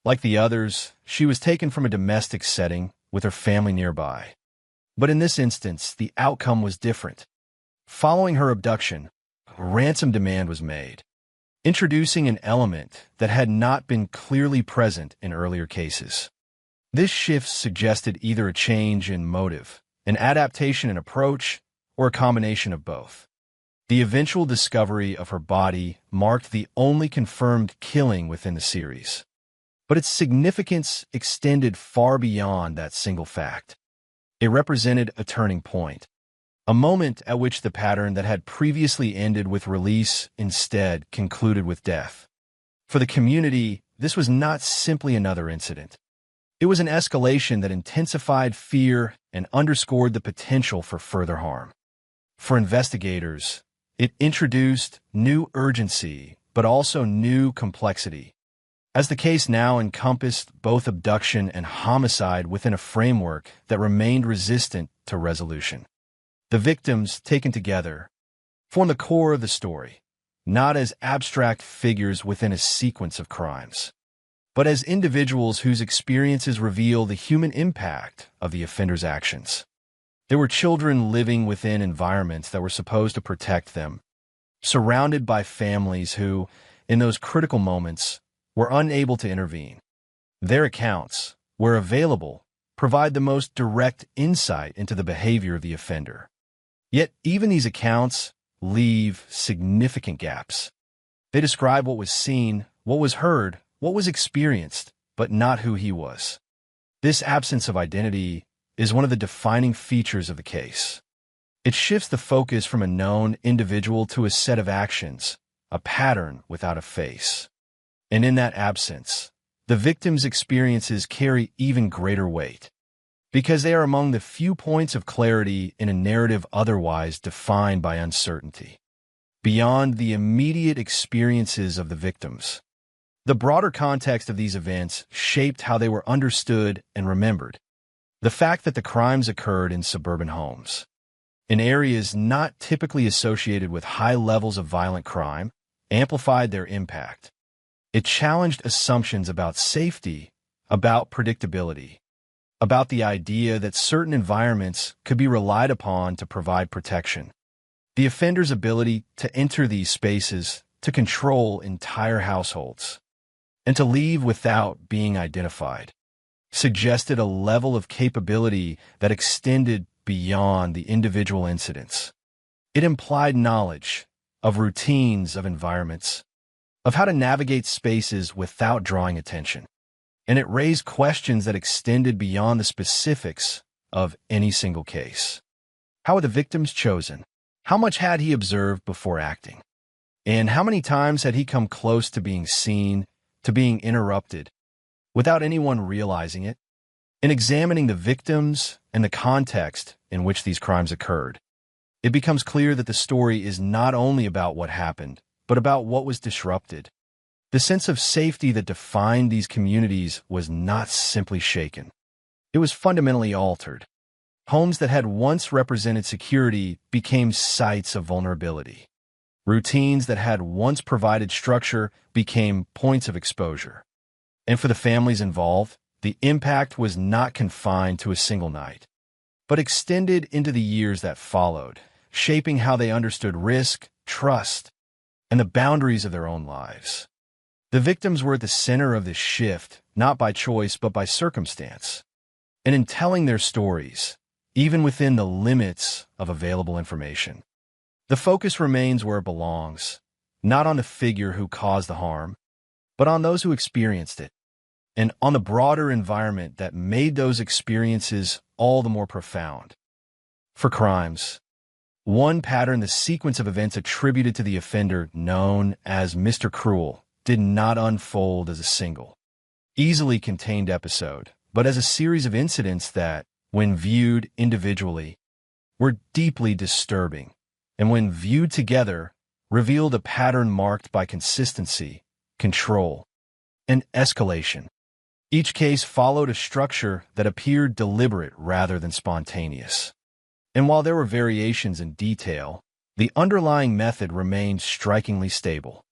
Like the others, she was taken from a domestic setting with her family nearby. But in this instance, the outcome was different. Following her abduction, a ransom demand was made, introducing an element that had not been clearly present in earlier cases. This shift suggested either a change in motive, an adaptation in approach, or a combination of both. The eventual discovery of her body marked the only confirmed killing within the series, but its significance extended far beyond that single fact. It represented a turning point, a moment at which the pattern that had previously ended with release instead concluded with death. For the community, this was not simply another incident. It was an escalation that intensified fear and underscored the potential for further harm. For investigators, it introduced new urgency, but also new complexity, as the case now encompassed both abduction and homicide within a framework that remained resistant to resolution. The victims, taken together, form the core of the story, not as abstract figures within a sequence of crimes, but as individuals whose experiences reveal the human impact of the offender's actions. There were children living within environments that were supposed to protect them, surrounded by families who, in those critical moments, were unable to intervene. Their accounts, where available, provide the most direct insight into the behavior of the offender. Yet even these accounts leave significant gaps. They describe what was seen, what was heard, what was experienced, but not who he was. This absence of identity is one of the defining features of the case. It shifts the focus from a known individual to a set of actions, a pattern without a face. And in that absence, the victim's experiences carry even greater weight, because they are among the few points of clarity in a narrative otherwise defined by uncertainty. Beyond the immediate experiences of the victims, the broader context of these events shaped how they were understood and remembered. The fact that the crimes occurred in suburban homes, in areas not typically associated with high levels of violent crime, amplified their impact. It challenged assumptions about safety, about predictability, about the idea that certain environments could be relied upon to provide protection. The offender's ability to enter these spaces, to control entire households, and to leave without being identified, suggested a level of capability that extended beyond the individual incidents. It implied knowledge of routines, of environments, of how to navigate spaces without drawing attention. And it raised questions that extended beyond the specifics of any single case. How were the victims chosen? How much had he observed before acting? And how many times had he come close to being seen, to being interrupted, without anyone realizing it? In examining the victims and the context in which these crimes occurred, it becomes clear that the story is not only about what happened, but about what was disrupted. The sense of safety that defined these communities was not simply shaken. It was fundamentally altered. Homes that had once represented security became sites of vulnerability. Routines that had once provided structure became points of exposure. And for the families involved, the impact was not confined to a single night, but extended into the years that followed, shaping how they understood risk, trust, and the boundaries of their own lives. The victims were at the center of this shift, not by choice, but by circumstance. And in telling their stories, even within the limits of available information, the focus remains where it belongs, not on the figure who caused the harm, but on those who experienced it, and on the broader environment that made those experiences all the more profound. For crimes, one pattern, the sequence of events attributed to the offender, known as Mr. Cruel, did not unfold as a single, easily contained episode, but as a series of incidents that, when viewed individually, were deeply disturbing, and when viewed together, revealed a pattern marked by consistency, control, and escalation. Each case followed a structure that appeared deliberate rather than spontaneous. And while there were variations in detail, the underlying method remained strikingly stable.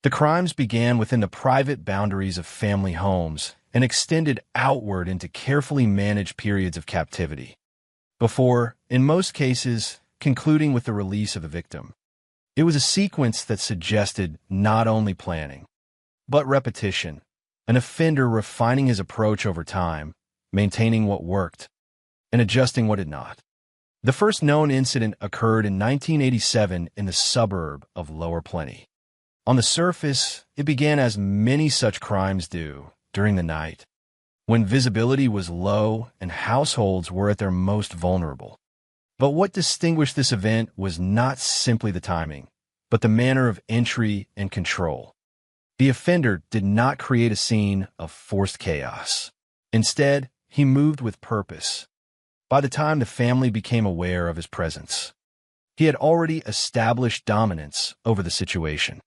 The crimes began within the private boundaries of family homes and extended outward into carefully managed periods of captivity, before, in most cases, concluding with the release of the victim. It was a sequence that suggested not only planning, but repetition, an offender refining his approach over time, maintaining what worked, and adjusting what did not. The first known incident occurred in 1987 in the suburb of Lower Plenty. On the surface, it began as many such crimes do, during the night, when visibility was low and households were at their most vulnerable. But what distinguished this event was not simply the timing, but the manner of entry and control. The offender did not create a scene of forced chaos. Instead, he moved with purpose. By the time the family became aware of his presence, he had already established dominance over the situation.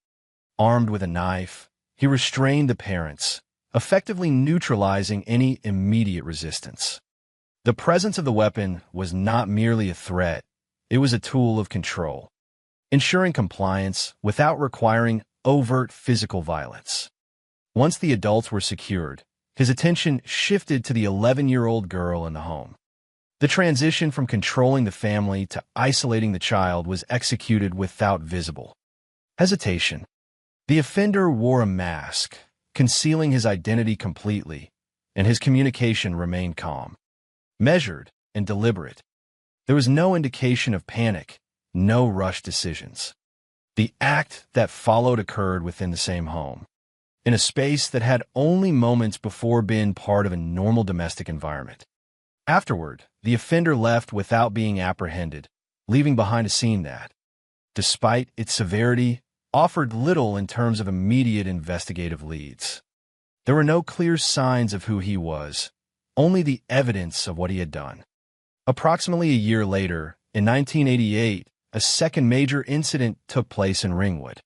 Armed with a knife, he restrained the parents, effectively neutralizing any immediate resistance. The presence of the weapon was not merely a threat, it was a tool of control, ensuring compliance without requiring overt physical violence. Once the adults were secured, his attention shifted to the 11-year-old girl in the home. The transition from controlling the family to isolating the child was executed without visible hesitation. The offender wore a mask, concealing his identity completely, and his communication remained calm, measured, and deliberate. There was no indication of panic, no rushed decisions. The act that followed occurred within the same home, in a space that had only moments before been part of a normal domestic environment. Afterward, the offender left without being apprehended, leaving behind a scene that, despite its severity, offered little in terms of immediate investigative leads. There were no clear signs of who he was, only the evidence of what he had done. Approximately a year later, in 1988, a second major incident took place in Ringwood.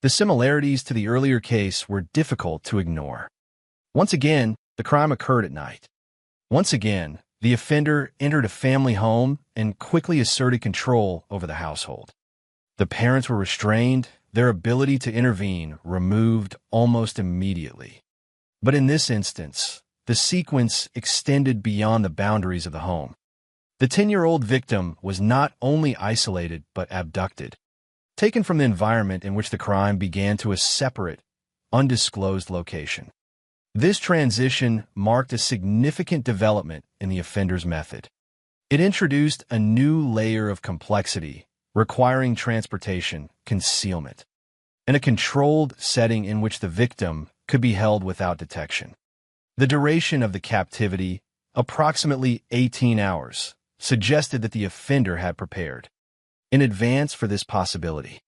The similarities to the earlier case were difficult to ignore. Once again, the crime occurred at night. Once again, the offender entered a family home and quickly asserted control over the household. The parents were restrained, their ability to intervene removed almost immediately. But in this instance, the sequence extended beyond the boundaries of the home. The 10-year-old victim was not only isolated but abducted, taken from the environment in which the crime began to a separate, undisclosed location. This transition marked a significant development in the offender's method. It introduced a new layer of complexity, requiring transportation, concealment, and a controlled setting in which the victim could be held without detection. The duration of the captivity, approximately 18 hours, suggested that the offender had prepared in advance for this possibility.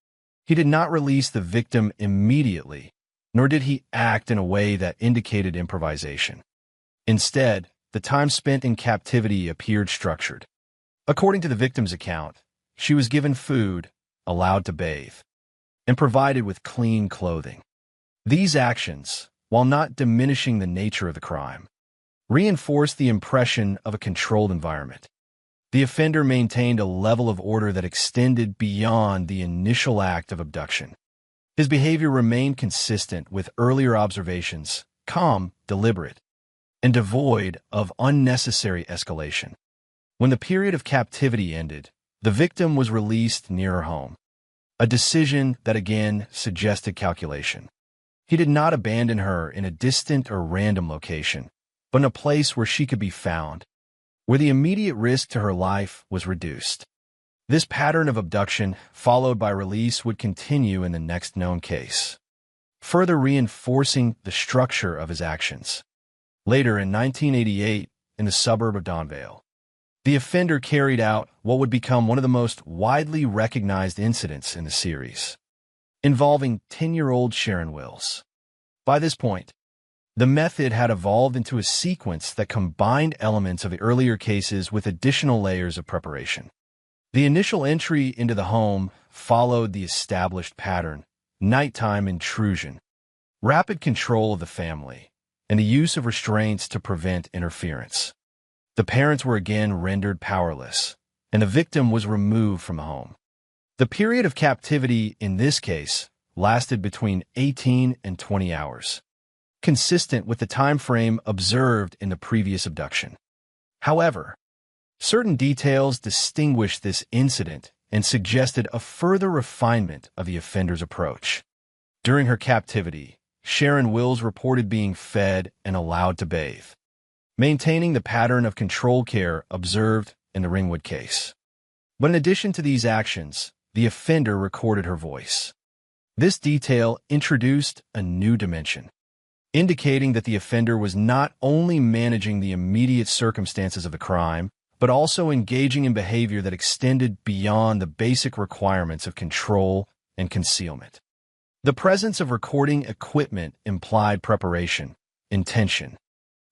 He did not release the victim immediately, nor did he act in a way that indicated improvisation. Instead, the time spent in captivity appeared structured. According to the victim's account, she was given food, allowed to bathe, and provided with clean clothing. These actions, while not diminishing the nature of the crime, reinforced the impression of a controlled environment. The offender maintained a level of order that extended beyond the initial act of abduction. His behavior remained consistent with earlier observations, calm, deliberate, and devoid of unnecessary escalation. When the period of captivity ended, the victim was released near her home, a decision that again suggested calculation. He did not abandon her in a distant or random location, but in a place where she could be found, where the immediate risk to her life was reduced. This pattern of abduction, followed by release, would continue in the next known case, further reinforcing the structure of his actions. Later, in 1988, in the suburb of Donvale, the offender carried out what would become one of the most widely recognized incidents in the series, involving 10-year-old Sharon Wills. By this point, the method had evolved into a sequence that combined elements of the earlier cases with additional layers of preparation. The initial entry into the home followed the established pattern: nighttime intrusion, rapid control of the family, and the use of restraints to prevent interference. The parents were again rendered powerless, and the victim was removed from the home. The period of captivity in this case lasted between 18 and 20 hours, consistent with the time frame observed in the previous abduction. However, certain details distinguished this incident and suggested a further refinement of the offender's approach. During her captivity, Sharon Wills reported being fed and allowed to bathe, maintaining the pattern of control care observed in the Ringwood case. But in addition to these actions, the offender recorded her voice. This detail introduced a new dimension, indicating that the offender was not only managing the immediate circumstances of the crime, but also engaging in behavior that extended beyond the basic requirements of control and concealment. The presence of recording equipment implied preparation, intention,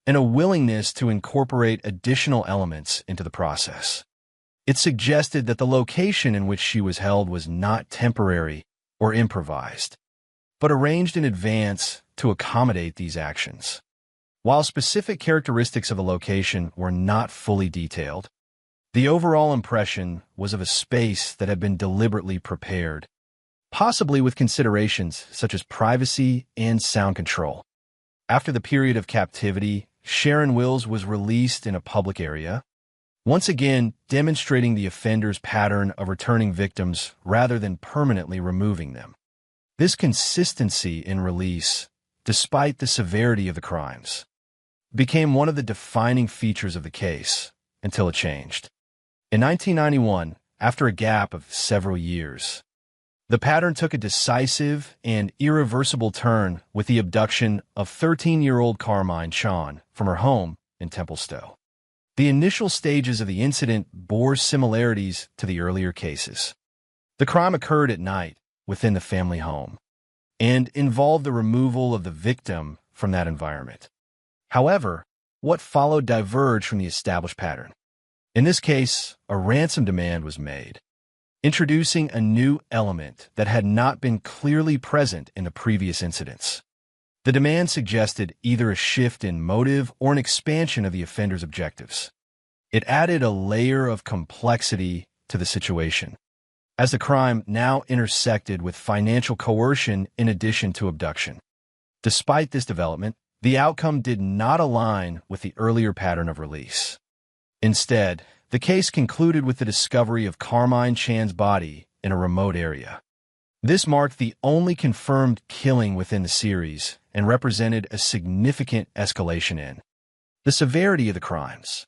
and a willingness to incorporate additional elements into the process. It suggested that the location in which she was held was not temporary or improvised, but arranged in advance to accommodate these actions. While specific characteristics of the location were not fully detailed, the overall impression was of a space that had been deliberately prepared, possibly with considerations such as privacy and sound control. After the period of captivity, Sharon Wills was released in a public area, once again demonstrating the offender's pattern of returning victims rather than permanently removing them. This consistency in release, despite the severity of the crimes, became one of the defining features of the case until it changed. In 1991, after a gap of several years, the pattern took a decisive and irreversible turn with the abduction of 13-year-old Carmine Shawn from her home in Templestowe. The initial stages of the incident bore similarities to the earlier cases. The crime occurred at night within the family home and involved the removal of the victim from that environment. However, what followed diverged from the established pattern. In this case, a ransom demand was made, introducing a new element that had not been clearly present in the previous incidents. The demand suggested either a shift in motive or an expansion of the offender's objectives. It added a layer of complexity to the situation, as the crime now intersected with financial coercion in addition to abduction. Despite this development, the outcome did not align with the earlier pattern of release. Instead, the case concluded with the discovery of Carmine Chan's body in a remote area. This marked the only confirmed killing within the series and represented a significant escalation in the severity of the crimes.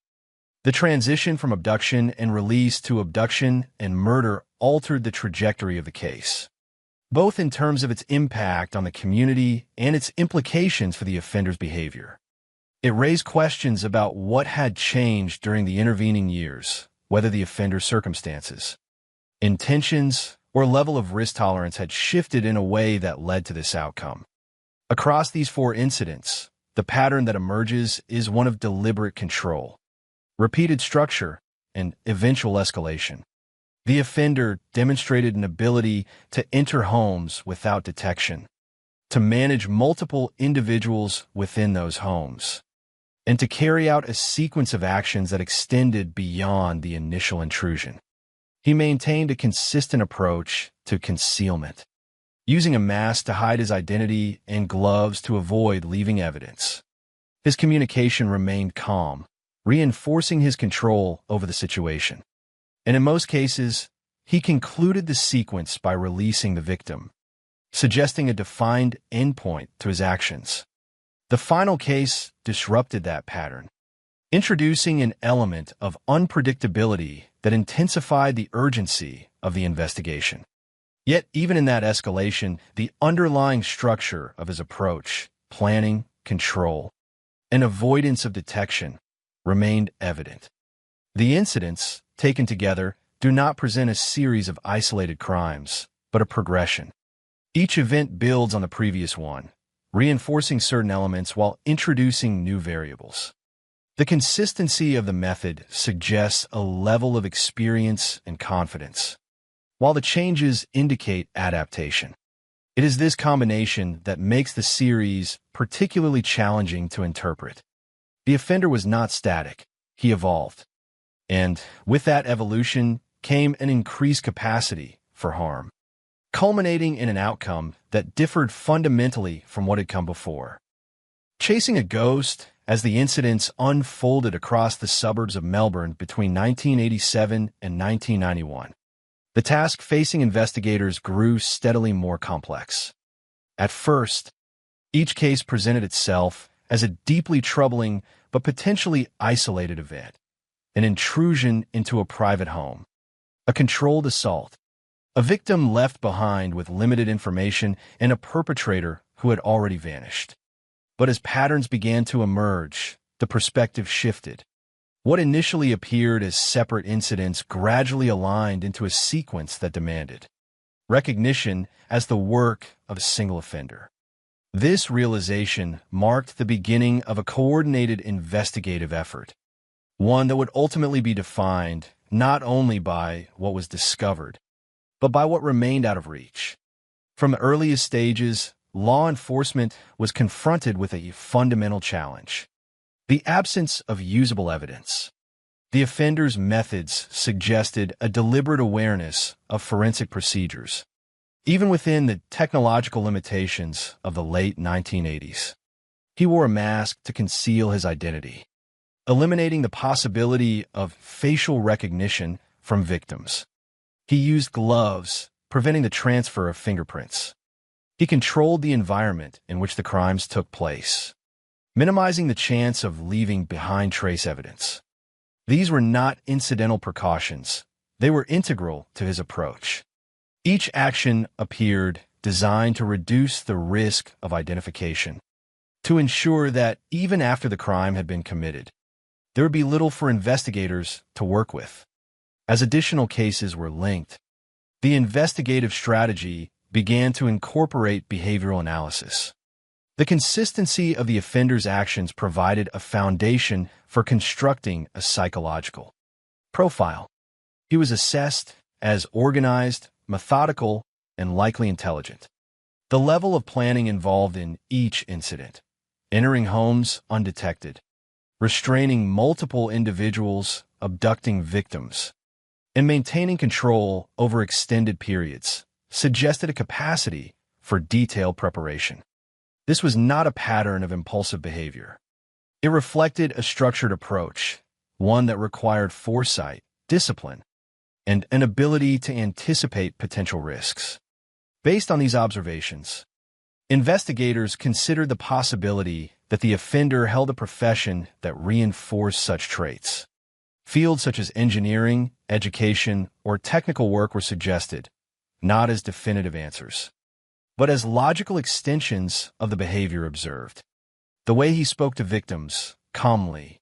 The transition from abduction and release to abduction and murder altered the trajectory of the case, both in terms of its impact on the community and its implications for the offender's behavior. It raised questions about what had changed during the intervening years, whether the offender's circumstances, intentions, or level of risk tolerance had shifted in a way that led to this outcome. Across these 4 incidents, the pattern that emerges is one of deliberate control, repeated structure, and eventual escalation. The offender demonstrated an ability to enter homes without detection, to manage multiple individuals within those homes, and to carry out a sequence of actions that extended beyond the initial intrusion. He maintained a consistent approach to concealment, using a mask to hide his identity and gloves to avoid leaving evidence. His communication remained calm, reinforcing his control over the situation. And in most cases, he concluded the sequence by releasing the victim, suggesting a defined endpoint to his actions. The final case disrupted that pattern, introducing an element of unpredictability that intensified the urgency of the investigation. Yet, even in that escalation, the underlying structure of his approach, planning, control, and avoidance of detection, remained evident. The incidents, taken together, do not present a series of isolated crimes, but a progression. Each event builds on the previous one, reinforcing certain elements while introducing new variables. The consistency of the method suggests a level of experience and confidence, while the changes indicate adaptation. It is this combination that makes the series particularly challenging to interpret. The offender was not static, he evolved. And with that evolution came an increased capacity for harm, culminating in an outcome that differed fundamentally from what had come before. Chasing a ghost, as the incidents unfolded across the suburbs of Melbourne between 1987 and 1991, the task facing investigators grew steadily more complex. At first, each case presented itself as a deeply troubling but potentially isolated event, an intrusion into a private home, a controlled assault, a victim left behind with limited information, and a perpetrator who had already vanished. But as patterns began to emerge, the perspective shifted. What initially appeared as separate incidents gradually aligned into a sequence that demanded recognition as the work of a single offender. This realization marked the beginning of a coordinated investigative effort, one that would ultimately be defined not only by what was discovered, but by what remained out of reach. From the earliest stages, law enforcement was confronted with a fundamental challenge: the absence of usable evidence. The offender's methods suggested a deliberate awareness of forensic procedures, even within the technological limitations of the late 1980s. He wore a mask to conceal his identity, eliminating the possibility of facial recognition from victims. He used gloves, preventing the transfer of fingerprints. He controlled the environment in which the crimes took place, minimizing the chance of leaving behind trace evidence. These were not incidental precautions. They were integral to his approach. Each action appeared designed to reduce the risk of identification, to ensure that even after the crime had been committed, there would be little for investigators to work with. As additional cases were linked, the investigative strategy began to incorporate behavioral analysis. The consistency of the offender's actions provided a foundation for constructing a psychological profile. He was assessed as organized, methodical, and likely intelligent. The level of planning involved in each incident: entering homes undetected, restraining multiple individuals, abducting victims, and maintaining control over extended periods, suggested a capacity for detailed preparation. This was not a pattern of impulsive behavior. It reflected a structured approach, one that required foresight, discipline, and an ability to anticipate potential risks. Based on these observations, investigators considered the possibility that the offender held a profession that reinforced such traits. Fields such as engineering, education, or technical work were suggested, not as definitive answers, but as logical extensions of the behavior observed. The way he spoke to victims, calmly,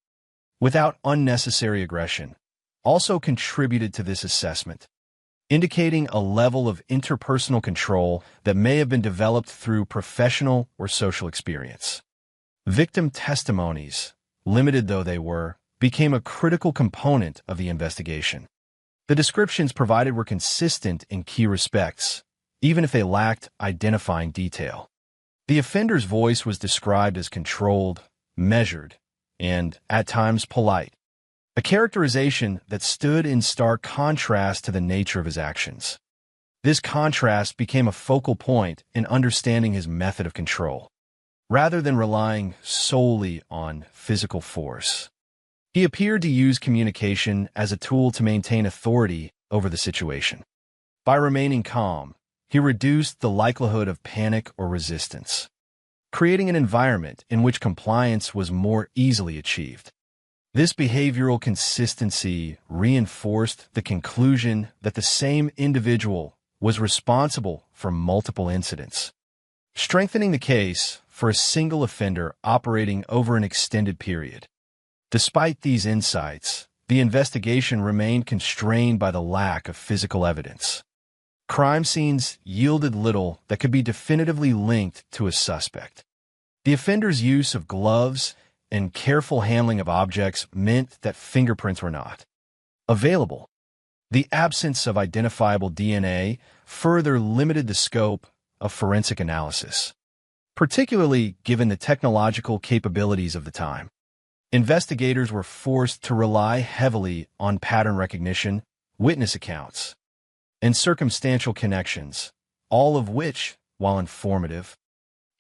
without unnecessary aggression, also contributed to this assessment, indicating a level of interpersonal control that may have been developed through professional or social experience. Victim testimonies, limited though they were, became a critical component of the investigation. The descriptions provided were consistent in key respects, even if they lacked identifying detail. The offender's voice was described as controlled, measured, and, at times, polite, a characterization that stood in stark contrast to the nature of his actions. This contrast became a focal point in understanding his method of control, rather than relying solely on physical force. He appeared to use communication as a tool to maintain authority over the situation. By remaining calm, he reduced the likelihood of panic or resistance, creating an environment in which compliance was more easily achieved. This behavioral consistency reinforced the conclusion that the same individual was responsible for multiple incidents, strengthening the case for a single offender operating over an extended period. Despite these insights, the investigation remained constrained by the lack of physical evidence. Crime scenes yielded little that could be definitively linked to a suspect. The offender's use of gloves and careful handling of objects meant that fingerprints were not available. The absence of identifiable DNA further limited the scope of forensic analysis, particularly given the technological capabilities of the time. Investigators were forced to rely heavily on pattern recognition, witness accounts, and circumstantial connections, all of which, while informative,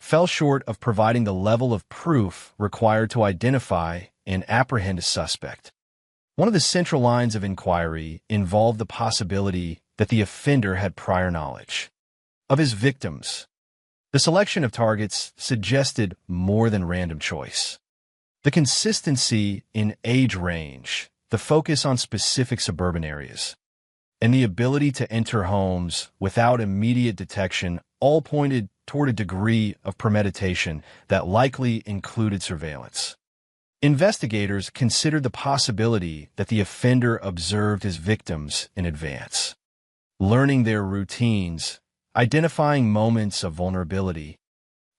fell short of providing the level of proof required to identify and apprehend a suspect. One of the central lines of inquiry involved the possibility that the offender had prior knowledge of his victims. The selection of targets suggested more than random choice. The consistency in age range, the focus on specific suburban areas, and the ability to enter homes without immediate detection all pointed toward a degree of premeditation that likely included surveillance. Investigators considered the possibility that the offender observed his victims in advance, learning their routines, identifying moments of vulnerability,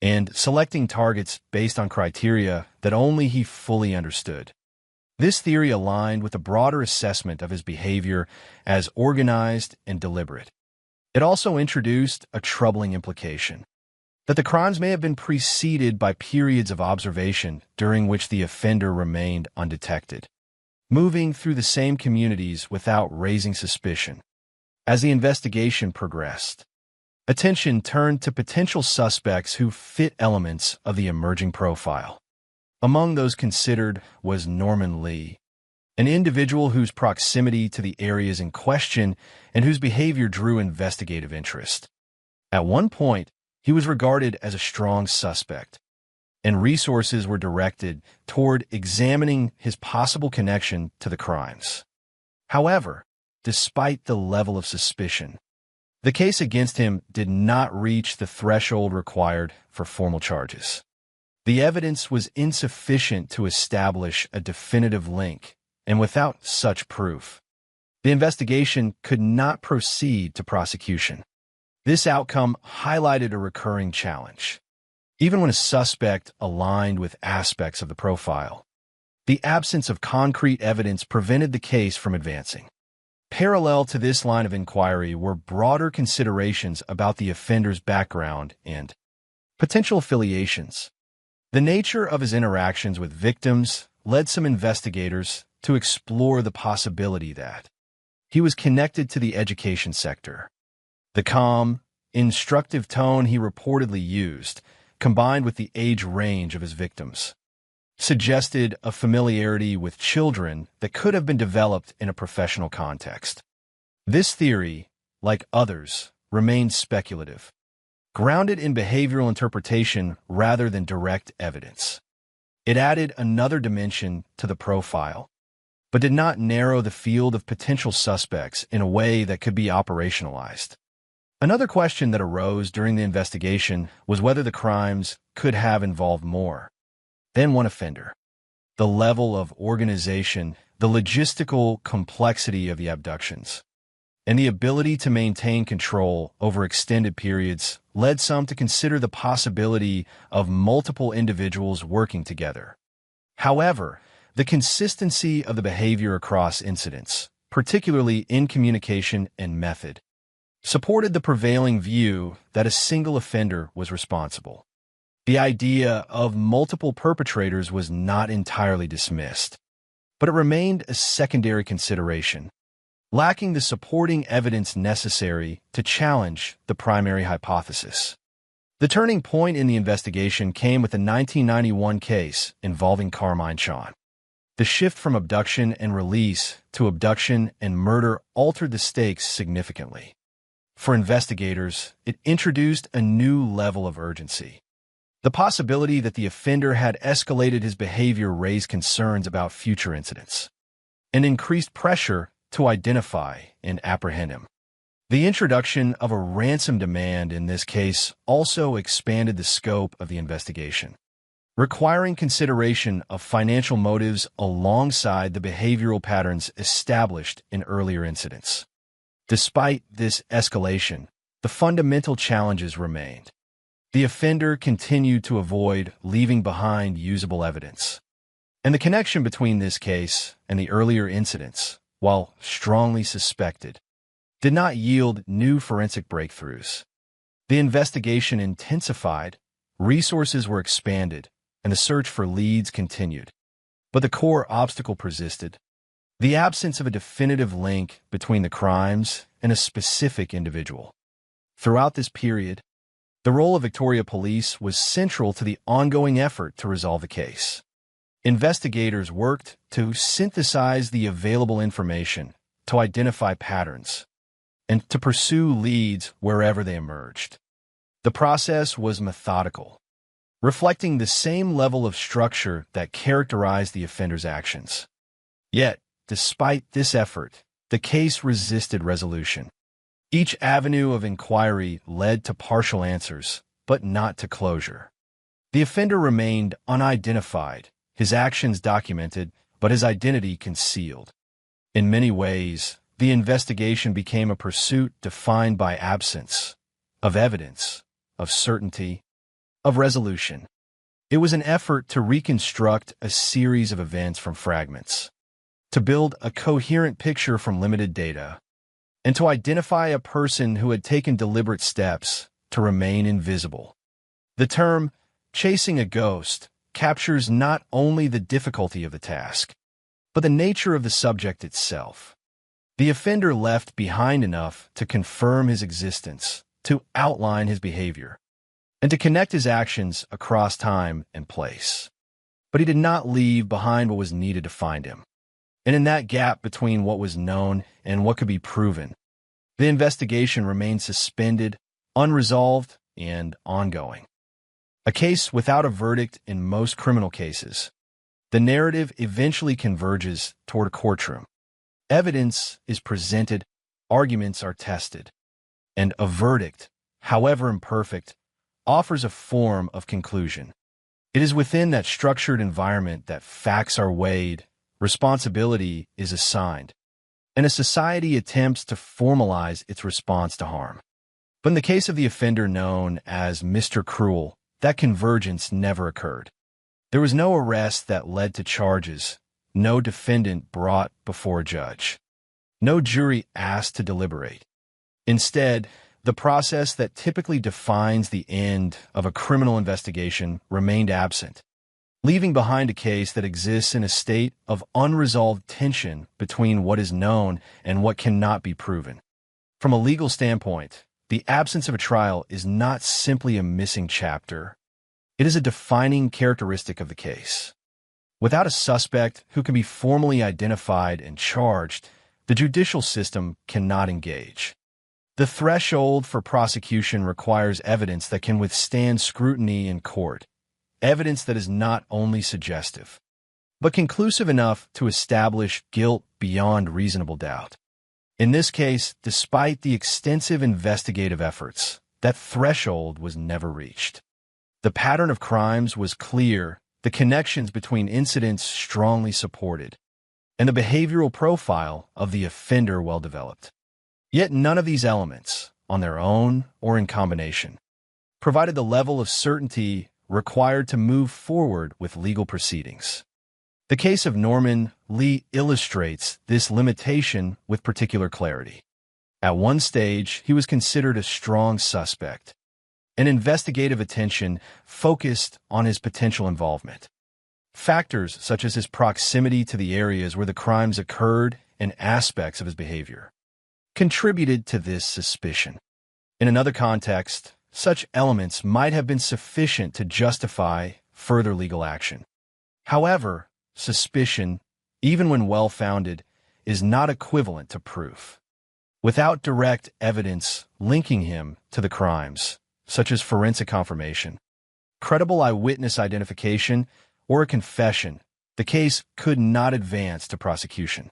and selecting targets based on criteria that only he fully understood. This theory aligned with a broader assessment of his behavior as organized and deliberate. It also introduced a troubling implication, that the crimes may have been preceded by periods of observation during which the offender remained undetected, moving through the same communities without raising suspicion. As the investigation progressed, attention turned to potential suspects who fit elements of the emerging profile. Among those considered was Norman Lee, an individual whose proximity to the areas in question and whose behavior drew investigative interest. At one point, he was regarded as a strong suspect, and resources were directed toward examining his possible connection to the crimes. However, despite the level of suspicion, the case against him did not reach the threshold required for formal charges. The evidence was insufficient to establish a definitive link, and without such proof, the investigation could not proceed to prosecution. This outcome highlighted a recurring challenge. Even when a suspect aligned with aspects of the profile, the absence of concrete evidence prevented the case from advancing. Parallel to this line of inquiry were broader considerations about the offender's background and potential affiliations. The nature of his interactions with victims led some investigators to explore the possibility that he was connected to the education sector. The calm, instructive tone he reportedly used, combined with the age range of his victims, suggested a familiarity with children that could have been developed in a professional context. This theory, like others, remained speculative, grounded in behavioral interpretation rather than direct evidence. It added another dimension to the profile, but did not narrow the field of potential suspects in a way that could be operationalized. Another question that arose during the investigation was whether the crimes could have involved more than one offender. The level of organization, the logistical complexity of the abductions, and the ability to maintain control over extended periods led some to consider the possibility of multiple individuals working together. However, the consistency of the behavior across incidents, particularly in communication and method, supported the prevailing view that a single offender was responsible. The idea of multiple perpetrators was not entirely dismissed, but it remained a secondary consideration, lacking the supporting evidence necessary to challenge the primary hypothesis. The turning point in the investigation came with the 1991 case involving Carmine Shawn. The shift from abduction and release to abduction and murder altered the stakes significantly. For investigators, it introduced a new level of urgency. The possibility that the offender had escalated his behavior raised concerns about future incidents and increased pressure to identify and apprehend him. The introduction of a ransom demand in this case also expanded the scope of the investigation, requiring consideration of financial motives alongside the behavioral patterns established in earlier incidents. Despite this escalation, the fundamental challenges remained. The offender continued to avoid leaving behind usable evidence, and the connection between this case and the earlier incidents, while strongly suspected, did not yield new forensic breakthroughs. The investigation intensified, resources were expanded, and the search for leads continued. But the core obstacle persisted: the absence of a definitive link between the crimes and a specific individual. Throughout this period, the role of Victoria Police was central to the ongoing effort to resolve the case. Investigators worked to synthesize the available information, to identify patterns, and to pursue leads wherever they emerged. The process was methodical, reflecting the same level of structure that characterized the offender's actions. Yet, despite this effort, the case resisted resolution. Each avenue of inquiry led to partial answers, but not to closure. The offender remained unidentified, his actions documented, but his identity concealed. In many ways, the investigation became a pursuit defined by absence of evidence, of certainty, of resolution. It was an effort to reconstruct a series of events from fragments, to build a coherent picture from limited data, and to identify a person who had taken deliberate steps to remain invisible. The term chasing a ghost captures not only the difficulty of the task, but the nature of the subject itself. The offender left behind enough to confirm his existence, to outline his behavior, and to connect his actions across time and place. But he did not leave behind what was needed to find him. And in that gap between what was known and what could be proven, the investigation remained suspended, unresolved, and ongoing. A case without a verdict in most criminal cases, the narrative eventually converges toward a courtroom. Evidence is presented, arguments are tested, and a verdict, however imperfect, offers a form of conclusion. It is within that structured environment that facts are weighed, responsibility is assigned, and a society attempts to formalize its response to harm. But in the case of the offender known as Mr. Cruel, that convergence never occurred. There was no arrest that led to charges, no defendant brought before a judge, no jury asked to deliberate. Instead, the process that typically defines the end of a criminal investigation remained absent, leaving behind a case that exists in a state of unresolved tension between what is known and what cannot be proven. From a legal standpoint, the absence of a trial is not simply a missing chapter. It is a defining characteristic of the case. Without a suspect who can be formally identified and charged, the judicial system cannot engage. The threshold for prosecution requires evidence that can withstand scrutiny in court, evidence that is not only suggestive, but conclusive enough to establish guilt beyond reasonable doubt. In this case, despite the extensive investigative efforts, that threshold was never reached. The pattern of crimes was clear, the connections between incidents strongly supported, and the behavioral profile of the offender well-developed. Yet none of these elements, on their own or in combination, provided the level of certainty required to move forward with legal proceedings. The case of Norman Lee illustrates this limitation with particular clarity. At one stage, he was considered a strong suspect, and investigative attention focused on his potential involvement. Factors such as his proximity to the areas where the crimes occurred and aspects of his behavior contributed to this suspicion. In another context, such elements might have been sufficient to justify further legal action. However, suspicion, even when well-founded, is not equivalent to proof. Without direct evidence linking him to the crimes, such as forensic confirmation, credible eyewitness identification, or a confession, the case could not advance to prosecution.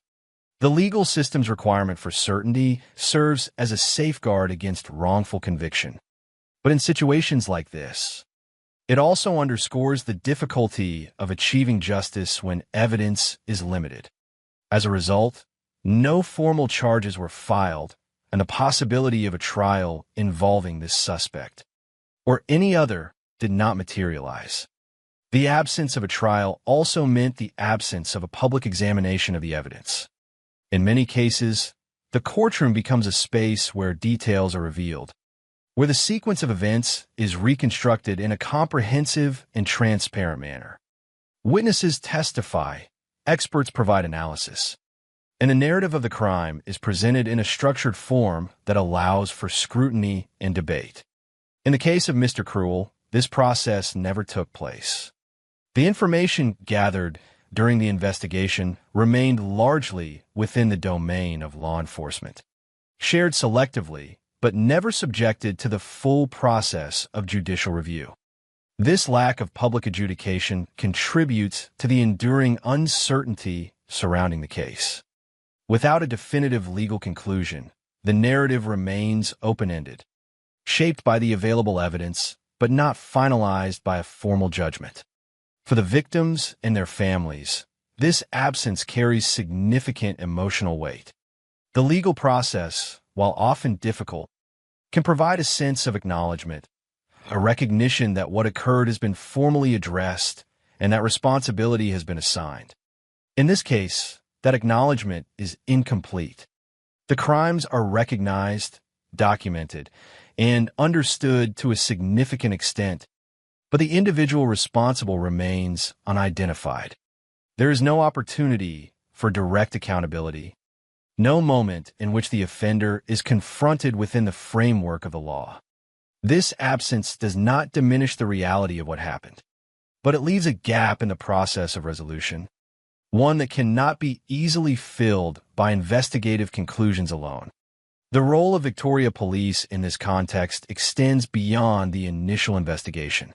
The legal system's requirement for certainty serves as a safeguard against wrongful conviction. But in situations like this, it also underscores the difficulty of achieving justice when evidence is limited. As a result, no formal charges were filed, and the possibility of a trial involving this suspect or any other did not materialize. The absence of a trial also meant the absence of a public examination of the evidence. In many cases, the courtroom becomes a space where details are revealed, where the sequence of events is reconstructed in a comprehensive and transparent manner. Witnesses testify, experts provide analysis, and the narrative of the crime is presented in a structured form that allows for scrutiny and debate. In the case of Mr. Cruel, this process never took place. The information gathered during the investigation remained largely within the domain of law enforcement, shared selectively, but never subjected to the full process of judicial review. This lack of public adjudication contributes to the enduring uncertainty surrounding the case. Without a definitive legal conclusion, the narrative remains open-ended, shaped by the available evidence, but not finalized by a formal judgment. For the victims and their families, this absence carries significant emotional weight. The legal process, while often difficult, can provide a sense of acknowledgement, a recognition that what occurred has been formally addressed and that responsibility has been assigned. In this case, that acknowledgement is incomplete. The crimes are recognized, documented, and understood to a significant extent, but the individual responsible remains unidentified. There is no opportunity for direct accountability, no moment in which the offender is confronted within the framework of the law. This absence does not diminish the reality of what happened, but it leaves a gap in the process of resolution, one that cannot be easily filled by investigative conclusions alone. The role of Victoria Police in this context extends beyond the initial investigation.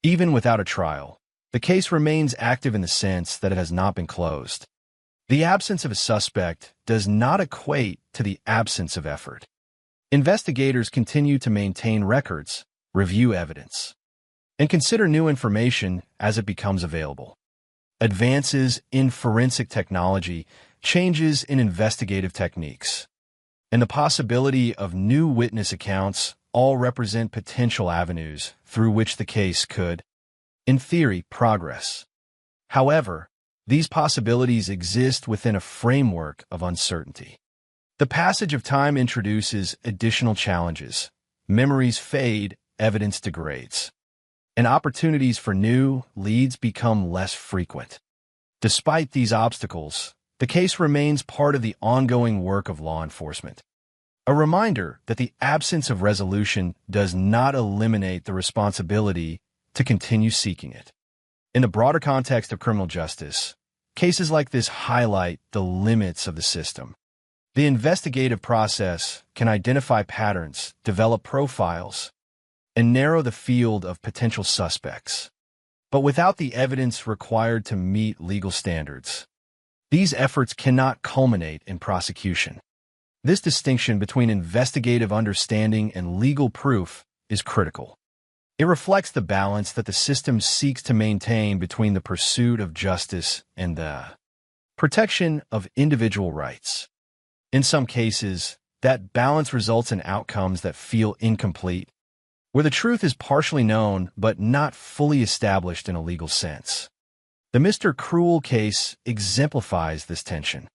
Even without a trial, the case remains active in the sense that it has not been closed. The absence of a suspect does not equate to the absence of effort. Investigators continue to maintain records, review evidence, and consider new information as it becomes available. Advances in forensic technology, changes in investigative techniques, and the possibility of new witness accounts all represent potential avenues through which the case could, in theory, progress. However, these possibilities exist within a framework of uncertainty. The passage of time introduces additional challenges. Memories fade, evidence degrades, and opportunities for new leads become less frequent. Despite these obstacles, the case remains part of the ongoing work of law enforcement. A reminder that the absence of resolution does not eliminate the responsibility to continue seeking it. In the broader context of criminal justice, cases like this highlight the limits of the system. The investigative process can identify patterns, develop profiles, and narrow the field of potential suspects. but without the evidence required to meet legal standards. These efforts cannot culminate in prosecution. This distinction between investigative understanding and legal proof is critical. It reflects the balance that the system seeks to maintain between the pursuit of justice and the protection of individual rights. In some cases, that balance results in outcomes that feel incomplete, where the truth is partially known but not fully established in a legal sense. The Mr. Cruel case exemplifies this tension.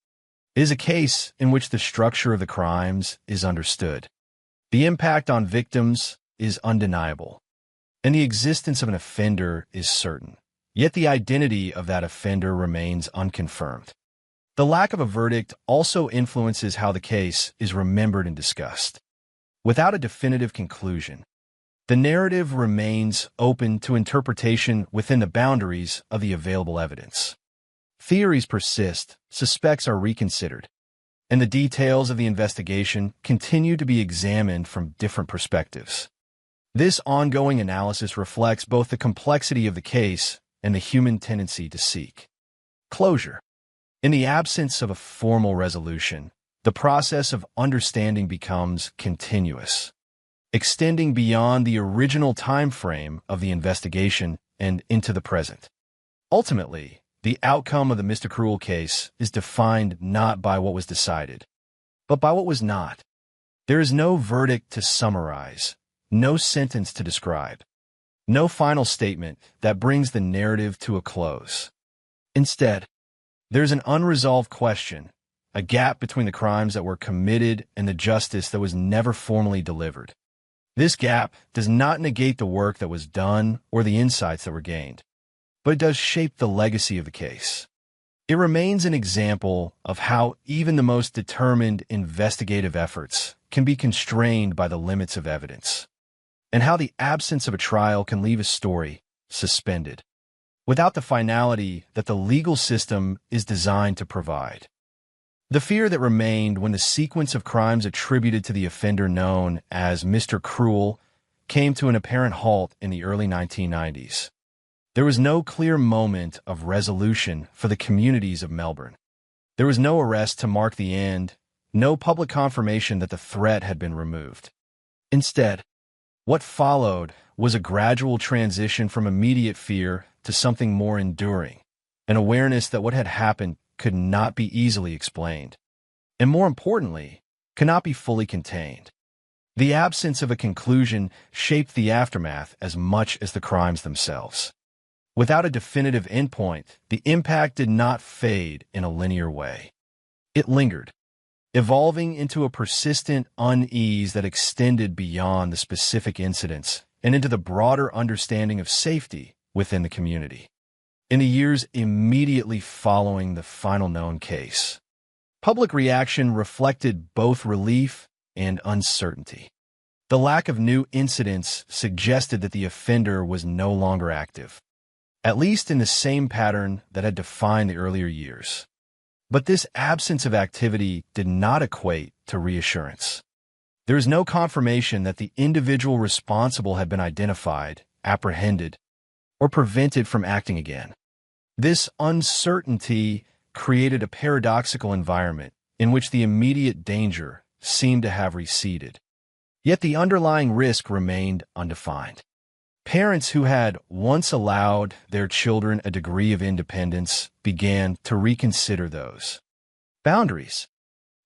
It is a case in which the structure of the crimes is understood. The impact on victims is undeniable, and the existence of an offender is certain. Yet the identity of that offender remains unconfirmed. The lack of a verdict also influences how the case is remembered and discussed. Without a definitive conclusion, the narrative remains open to interpretation within the boundaries of the available evidence. Theories persist, suspects are reconsidered, and the details of the investigation continue to be examined from different perspectives. This ongoing analysis reflects both the complexity of the case and the human tendency to seek closure. In the absence of a formal resolution, the process of understanding becomes continuous, extending beyond the original time frame of the investigation and into the present. Ultimately, the outcome of the Mr. Cruel case is defined not by what was decided, but by what was not. There is no verdict to summarize, no sentence to describe, no final statement that brings the narrative to a close. Instead, there's an unresolved question, a gap between the crimes that were committed and the justice that was never formally delivered. This gap does not negate the work that was done or the insights that were gained, but it does shape the legacy of the case. It remains an example of how even the most determined investigative efforts can be constrained by the limits of evidence, and how the absence of a trial can leave a story suspended, without the finality that the legal system is designed to provide. The fear that remained when the sequence of crimes attributed to the offender known as Mr. Cruel came to an apparent halt in the early 1990s. There was no clear moment of resolution for the communities of Melbourne. There was no arrest to mark the end, no public confirmation that the threat had been removed. Instead, what followed was a gradual transition from immediate fear to something more enduring, an awareness that what had happened could not be easily explained, and more importantly, could not be fully contained. The absence of a conclusion shaped the aftermath as much as the crimes themselves. Without a definitive endpoint, the impact did not fade in a linear way. It lingered, evolving into a persistent unease that extended beyond the specific incidents and into the broader understanding of safety within the community. In the years immediately following the final known case, public reaction reflected both relief and uncertainty. The lack of new incidents suggested that the offender was no longer active, at least in the same pattern that had defined the earlier years. But this absence of activity did not equate to reassurance. There is no confirmation that the individual responsible had been identified, apprehended, or prevented from acting again. This uncertainty created a paradoxical environment in which the immediate danger seemed to have receded, yet the underlying risk remained undefined. Parents who had once allowed their children a degree of independence began to reconsider those boundaries.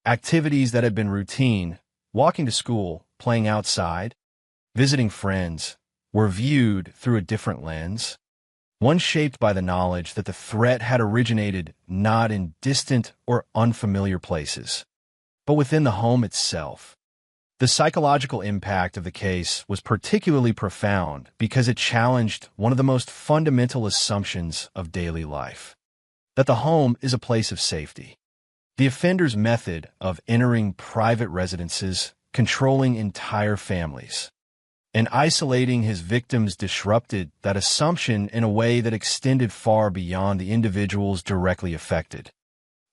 Activities that had been routine, walking to school, playing outside, visiting friends, were viewed through a different lens, one shaped by the knowledge that the threat had originated not in distant or unfamiliar places, but within the home itself. The psychological impact of the case was particularly profound because it challenged one of the most fundamental assumptions of daily life, that the home is a place of safety. The offender's method of entering private residences, controlling entire families, and isolating his victims disrupted that assumption in a way that extended far beyond the individuals directly affected.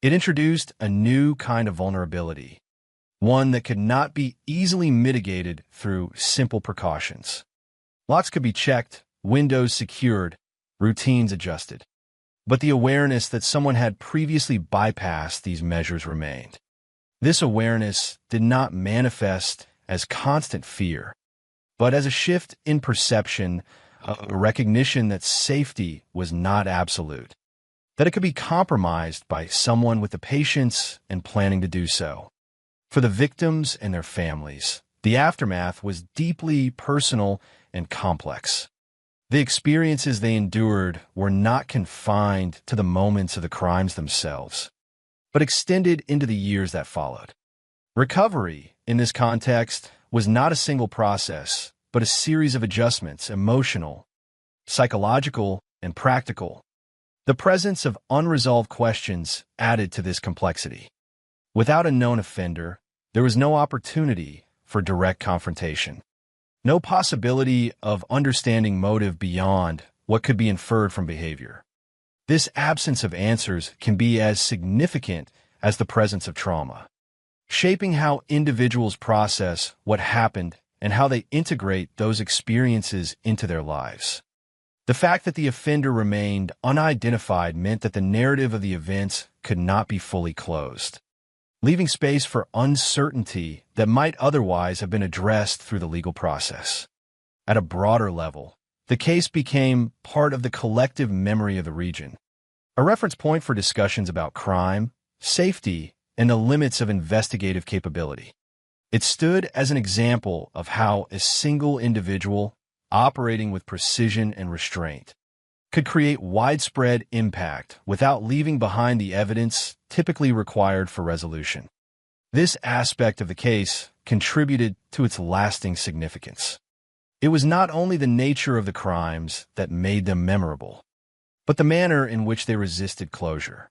It introduced a new kind of vulnerability, one that could not be easily mitigated through simple precautions. Locks could be checked, windows secured, routines adjusted. But the awareness that someone had previously bypassed these measures remained. This awareness did not manifest as constant fear, but as a shift in perception, a recognition that safety was not absolute, that it could be compromised by someone with the patience and planning to do so. For the victims and their families, the aftermath was deeply personal and complex. The experiences they endured were not confined to the moments of the crimes themselves, but extended into the years that followed. Recovery, in this context, was not a single process, but a series of adjustments, emotional, psychological, and practical. The presence of unresolved questions added to this complexity. Without a known offender, there was no opportunity for direct confrontation. No possibility of understanding motive beyond what could be inferred from behavior. This absence of answers can be as significant as the presence of trauma, shaping how individuals process what happened and how they integrate those experiences into their lives. The fact that the offender remained unidentified meant that the narrative of the events could not be fully closed, leaving space for uncertainty that might otherwise have been addressed through the legal process. At a broader level, the case became part of the collective memory of the region, a reference point for discussions about crime, safety, and the limits of investigative capability. It stood as an example of how a single individual, operating with precision and restraint, could create widespread impact without leaving behind the evidence typically required for resolution. This aspect of the case contributed to its lasting significance. It was not only the nature of the crimes that made them memorable, but the manner in which they resisted closure.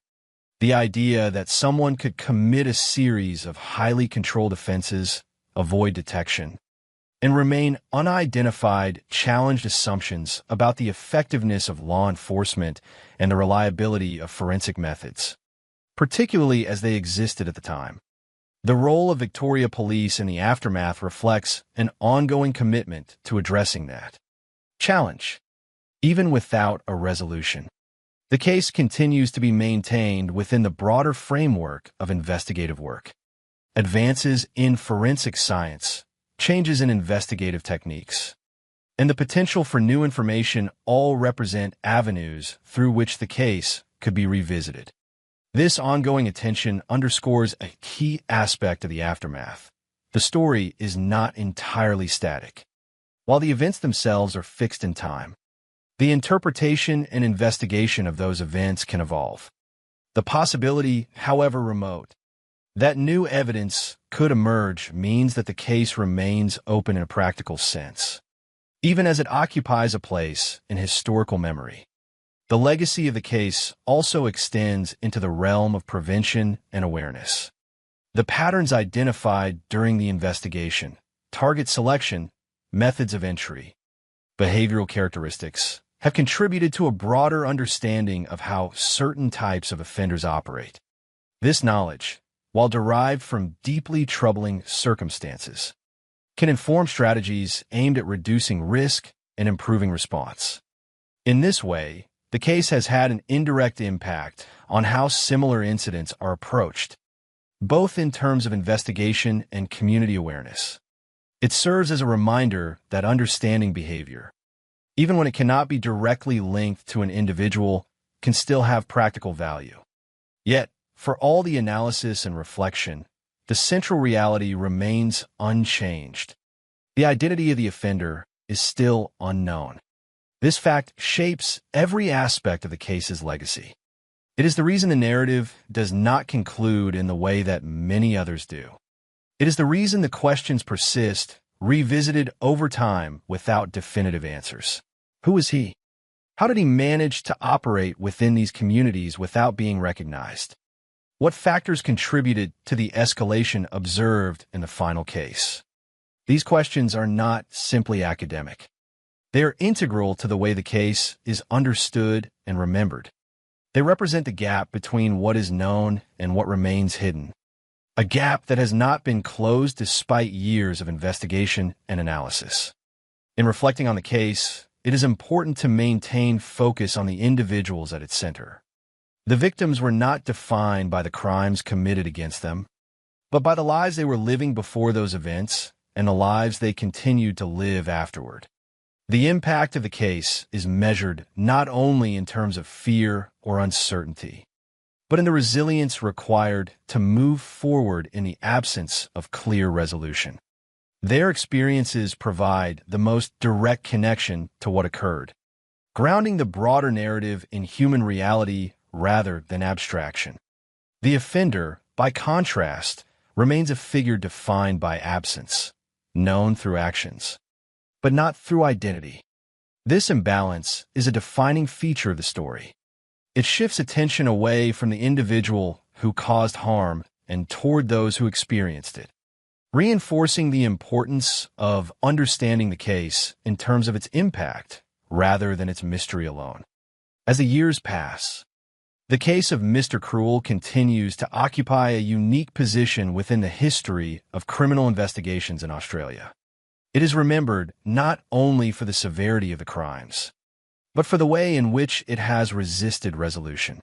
The idea that someone could commit a series of highly controlled offenses, avoid detection, and remain unidentified challenged assumptions about the effectiveness of law enforcement and the reliability of forensic methods, particularly as they existed at the time. The role of Victoria Police in the aftermath reflects an ongoing commitment to addressing that challenge, even without a resolution. The case continues to be maintained within the broader framework of investigative work. Advances in forensic science, changes in investigative techniques, and the potential for new information all represent avenues through which the case could be revisited. This ongoing attention underscores a key aspect of the aftermath. The story is not entirely static. While the events themselves are fixed in time, the interpretation and investigation of those events can evolve. The possibility, however remote, that new evidence could emerge means that the case remains open in a practical sense, even as it occupies a place in historical memory. The legacy of the case also extends into the realm of prevention and awareness. The patterns identified during the investigation, target selection, methods of entry, behavioral characteristics, have contributed to a broader understanding of how certain types of offenders operate. This knowledge, while derived from deeply troubling circumstances, can inform strategies aimed at reducing risk and improving response. In this way, the case has had an indirect impact on how similar incidents are approached, both in terms of investigation and community awareness. It serves as a reminder that understanding behavior, even when it cannot be directly linked to an individual, can still have practical value. Yet, for all the analysis and reflection, the central reality remains unchanged. The identity of the offender is still unknown. This fact shapes every aspect of the case's legacy. It is the reason the narrative does not conclude in the way that many others do. It is the reason the questions persist, revisited over time without definitive answers. Who was he? How did he manage to operate within these communities without being recognized? What factors contributed to the escalation observed in the final case? These questions are not simply academic. They are integral to the way the case is understood and remembered. They represent the gap between what is known and what remains hidden, a gap that has not been closed despite years of investigation and analysis. In reflecting on the case, it is important to maintain focus on the individuals at its center. The victims were not defined by the crimes committed against them, but by the lives they were living before those events and the lives they continued to live afterward. The impact of the case is measured not only in terms of fear or uncertainty, but in the resilience required to move forward in the absence of clear resolution. Their experiences provide the most direct connection to what occurred, grounding the broader narrative in human reality rather than abstraction. The offender, by contrast, remains a figure defined by absence, known through actions, but not through identity. This imbalance is a defining feature of the story. It shifts attention away from the individual who caused harm and toward those who experienced it, reinforcing the importance of understanding the case in terms of its impact rather than its mystery alone. As the years pass, the case of Mr. Cruel continues to occupy a unique position within the history of criminal investigations in Australia. It is remembered not only for the severity of the crimes, but for the way in which it has resisted resolution.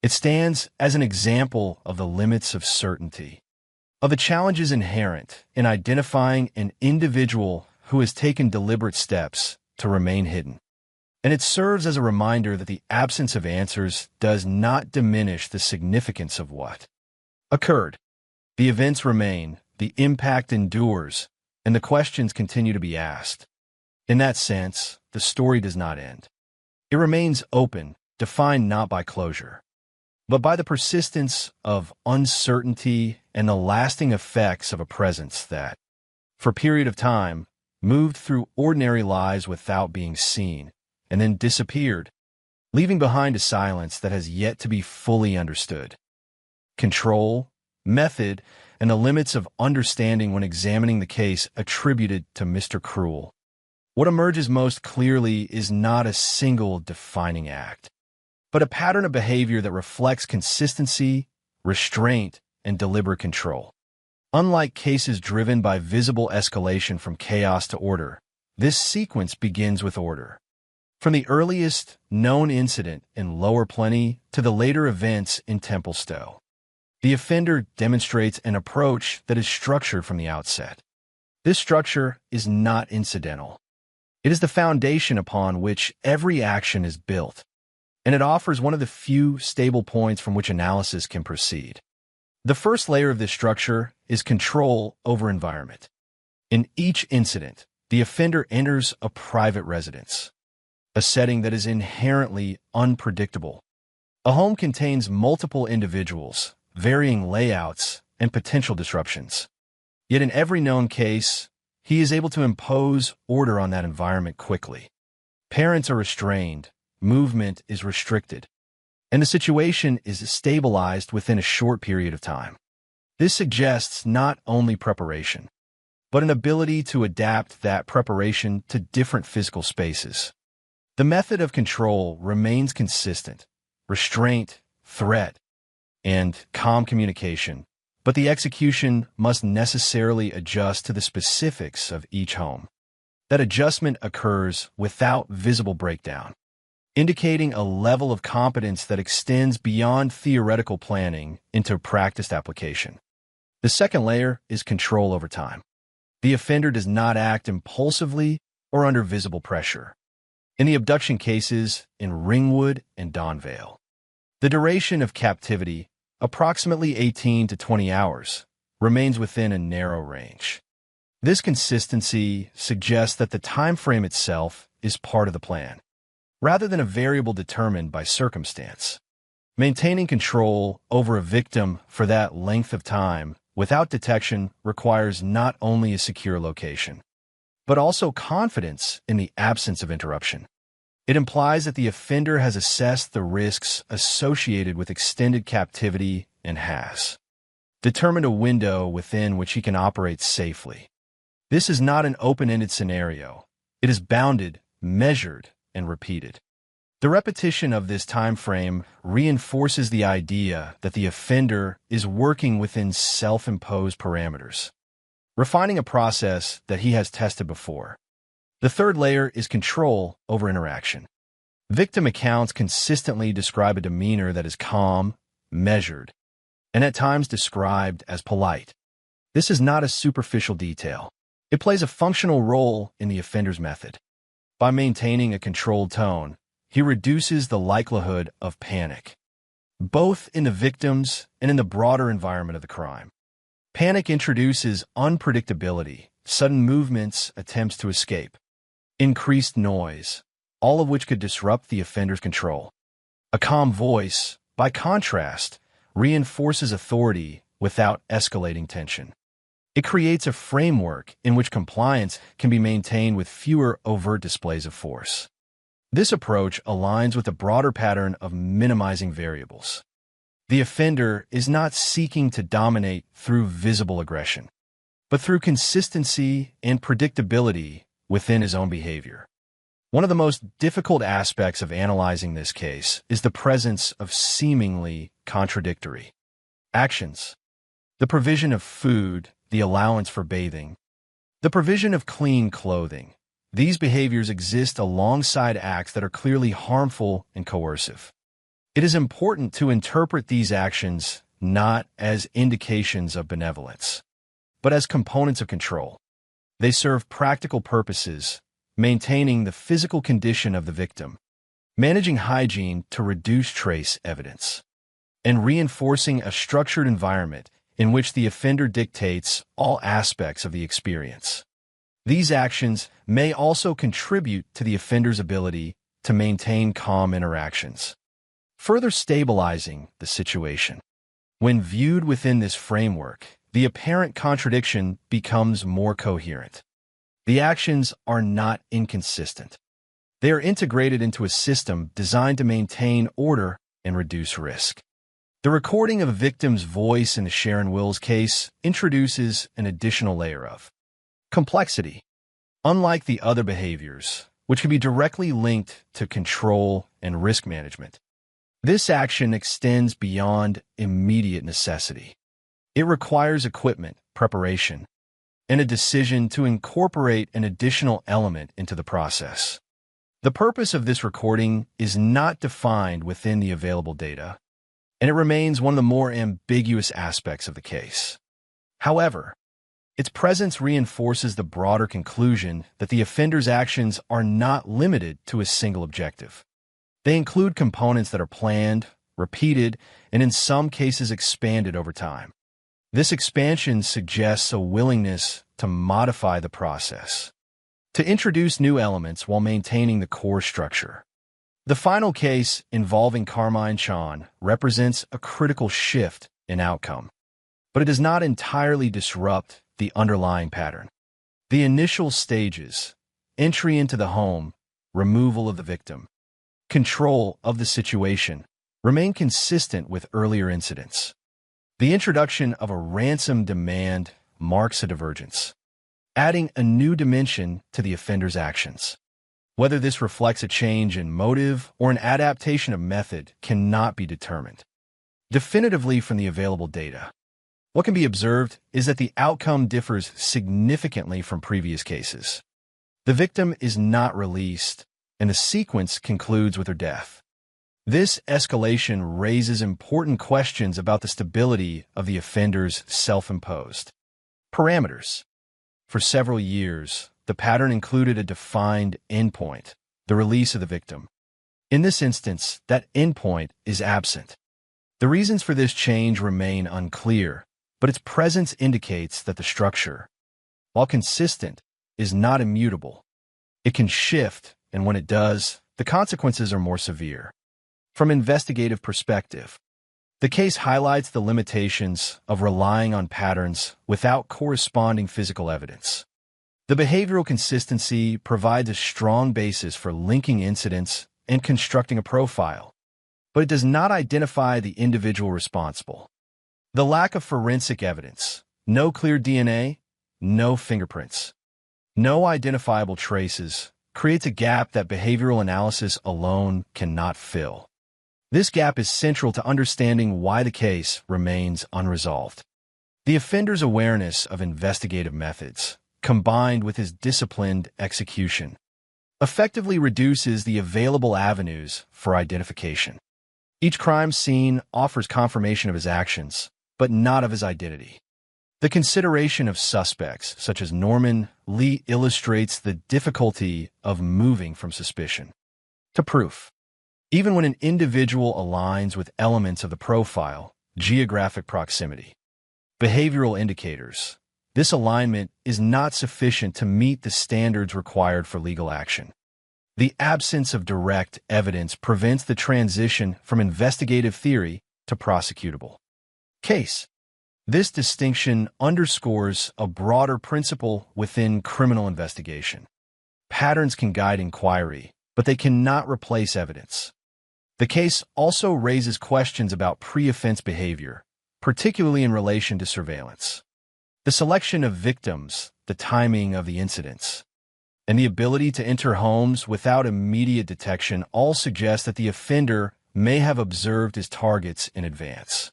It stands as an example of the limits of certainty, of the challenges inherent in identifying an individual who has taken deliberate steps to remain hidden. And it serves as a reminder that the absence of answers does not diminish the significance of what occurred. The events remain, the impact endures, and the questions continue to be asked. In that sense, the story does not end. It remains open, defined not by closure, but by the persistence of uncertainty and the lasting effects of a presence that, for a period of time, moved through ordinary lives without being seen, and then disappeared, leaving behind a silence that has yet to be fully understood. Control, method, and the limits of understanding when examining the case attributed to Mr. Cruel. What emerges most clearly is not a single defining act, but a pattern of behavior that reflects consistency, restraint, and deliberate control. Unlike cases driven by visible escalation from chaos to order, this sequence begins with order. From the earliest known incident in Lower Plenty to the later events in Templestowe, the offender demonstrates an approach that is structured from the outset. This structure is not incidental. It is the foundation upon which every action is built, and it offers one of the few stable points from which analysis can proceed. The first layer of this structure is control over environment. In each incident, the offender enters a private residence, a setting that is inherently unpredictable. A home contains multiple individuals, varying layouts, and potential disruptions. Yet in every known case, he is able to impose order on that environment quickly. Parents are restrained, movement is restricted, and the situation is stabilized within a short period of time. This suggests not only preparation, but an ability to adapt that preparation to different physical spaces. The method of control remains consistent: restraint, threat, and calm communication, but the execution must necessarily adjust to the specifics of each home. That adjustment occurs without visible breakdown, indicating a level of competence that extends beyond theoretical planning into practiced application. The second layer is control over time. The offender does not act impulsively or under visible pressure. In the abduction cases in Ringwood and Donvale, the duration of captivity, approximately 18 to 20 hours, remains within a narrow range. This consistency suggests that the time frame itself is part of the plan, rather than a variable determined by circumstance. Maintaining control over a victim for that length of time without detection requires not only a secure location, but also confidence in the absence of interruption. It implies that the offender has assessed the risks associated with extended captivity and has determined a window within which he can operate safely. This is not an open-ended scenario. It is bounded, measured, and repeated. The repetition of this time frame reinforces the idea that the offender is working within self-imposed parameters, refining a process that he has tested before. The third layer is control over interaction. Victim accounts consistently describe a demeanor that is calm, measured, and at times described as polite. This is not a superficial detail. It plays a functional role in the offender's method. By maintaining a controlled tone, he reduces the likelihood of panic, both in the victims and in the broader environment of the crime. Panic introduces unpredictability, sudden movements, attempts to escape, increased noise, all of which could disrupt the offender's control. A calm voice, by contrast, reinforces authority without escalating tension. It creates a framework in which compliance can be maintained with fewer overt displays of force. This approach aligns with a broader pattern of minimizing variables. The offender is not seeking to dominate through visible aggression, but through consistency and predictability within his own behavior. One of the most difficult aspects of analyzing this case is the presence of seemingly contradictory actions. The provision of food, the allowance for bathing, the provision of clean clothing. These behaviors exist alongside acts that are clearly harmful and coercive. It is important to interpret these actions not as indications of benevolence, but as components of control. They serve practical purposes, maintaining the physical condition of the victim, managing hygiene to reduce trace evidence, and reinforcing a structured environment in which the offender dictates all aspects of the experience. These actions may also contribute to the offender's ability to maintain calm interactions, further stabilizing the situation. When viewed within this framework, the apparent contradiction becomes more coherent. The actions are not inconsistent. They are integrated into a system designed to maintain order and reduce risk. The recording of a victim's voice in the Sharon Wills case introduces an additional layer of complexity. Unlike the other behaviors, which can be directly linked to control and risk management, this action extends beyond immediate necessity. It requires equipment, preparation, and a decision to incorporate an additional element into the process. The purpose of this recording is not defined within the available data, and it remains one of the more ambiguous aspects of the case. However, its presence reinforces the broader conclusion that the offender's actions are not limited to a single objective. They include components that are planned, repeated, and in some cases expanded over time. This expansion suggests a willingness to modify the process, to introduce new elements while maintaining the core structure. The final case, involving Carmine Chon, represents a critical shift in outcome, but it does not entirely disrupt the underlying pattern. The initial stages, entry into the home, removal of the victim, control of the situation, remain consistent with earlier incidents. The introduction of a ransom demand marks a divergence, adding a new dimension to the offender's actions. Whether this reflects a change in motive or an adaptation of method cannot be determined definitively from the available data. What can be observed is that the outcome differs significantly from previous cases. The victim is not released, and the sequence concludes with her death. This escalation raises important questions about the stability of the offender's self-imposed parameters. For several years, the pattern included a defined endpoint, the release of the victim. In this instance, that endpoint is absent. The reasons for this change remain unclear, but its presence indicates that the structure, while consistent, is not immutable. It can shift, and when it does, the consequences are more severe. From an investigative perspective, the case highlights the limitations of relying on patterns without corresponding physical evidence. The behavioral consistency provides a strong basis for linking incidents and constructing a profile, but it does not identify the individual responsible. The lack of forensic evidence, no clear DNA, no fingerprints, no identifiable traces, creates a gap that behavioral analysis alone cannot fill. This gap is central to understanding why the case remains unresolved. The offender's awareness of investigative methods, combined with his disciplined execution, effectively reduces the available avenues for identification. Each crime scene offers confirmation of his actions, but not of his identity. The consideration of suspects, such as Norman Lee, illustrates the difficulty of moving from suspicion to proof. Even when an individual aligns with elements of the profile, geographic proximity, behavioral indicators, this alignment is not sufficient to meet the standards required for legal action. The absence of direct evidence prevents the transition from investigative theory to prosecutable case. This distinction underscores a broader principle within criminal investigation. Patterns can guide inquiry, but they cannot replace evidence. The case also raises questions about pre-offense behavior, particularly in relation to surveillance. The selection of victims, the timing of the incidents, and the ability to enter homes without immediate detection all suggest that the offender may have observed his targets in advance.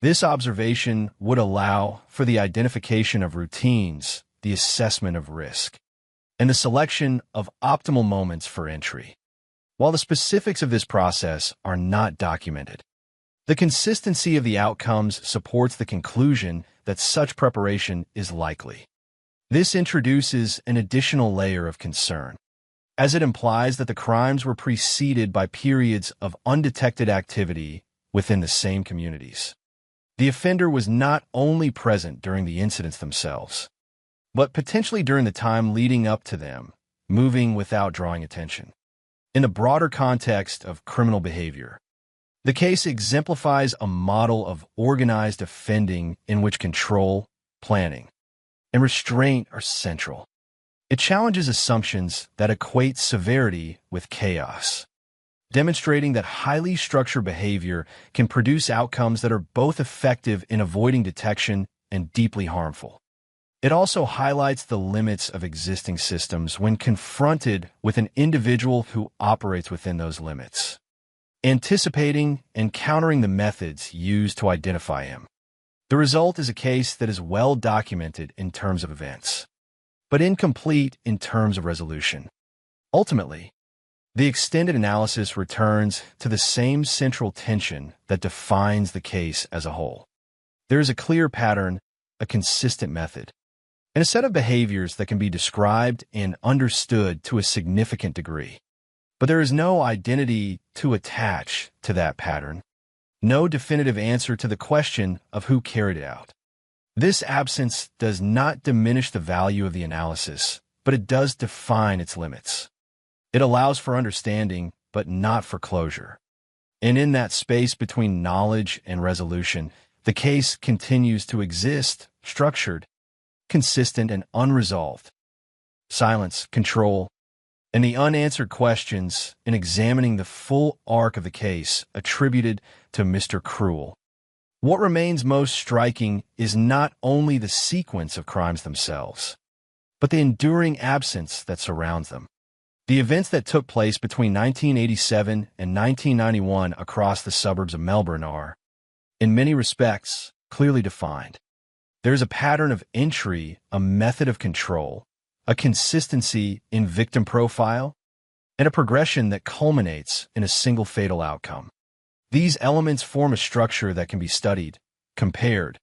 This observation would allow for the identification of routines, the assessment of risk, and the selection of optimal moments for entry. While the specifics of this process are not documented, the consistency of the outcomes supports the conclusion that such preparation is likely. This introduces an additional layer of concern, as it implies that the crimes were preceded by periods of undetected activity within the same communities. The offender was not only present during the incidents themselves, but potentially during the time leading up to them, moving without drawing attention. In the broader context of criminal behavior, the case exemplifies a model of organized offending in which control, planning, and restraint are central. It challenges assumptions that equate severity with chaos, demonstrating that highly structured behavior can produce outcomes that are both effective in avoiding detection and deeply harmful. It also highlights the limits of existing systems when confronted with an individual who operates within those limits, anticipating and countering the methods used to identify him. The result is a case that is well documented in terms of events, but incomplete in terms of resolution. Ultimately, the extended analysis returns to the same central tension that defines the case as a whole. There is a clear pattern, a consistent method, and a set of behaviors that can be described and understood to a significant degree. But there is no identity to attach to that pattern, no definitive answer to the question of who carried it out. This absence does not diminish the value of the analysis, but it does define its limits. It allows for understanding, but not for closure. And in that space between knowledge and resolution, the case continues to exist, structured, consistent, and unresolved. Silence, control, and the unanswered questions in examining the full arc of the case attributed to Mr. Cruel. What remains most striking is not only the sequence of crimes themselves, but the enduring absence that surrounds them. The events that took place between 1987 and 1991 across the suburbs of Melbourne are, in many respects, clearly defined. There is a pattern of entry, a method of control, a consistency in victim profile, and a progression that culminates in a single fatal outcome. These elements form a structure that can be studied, compared,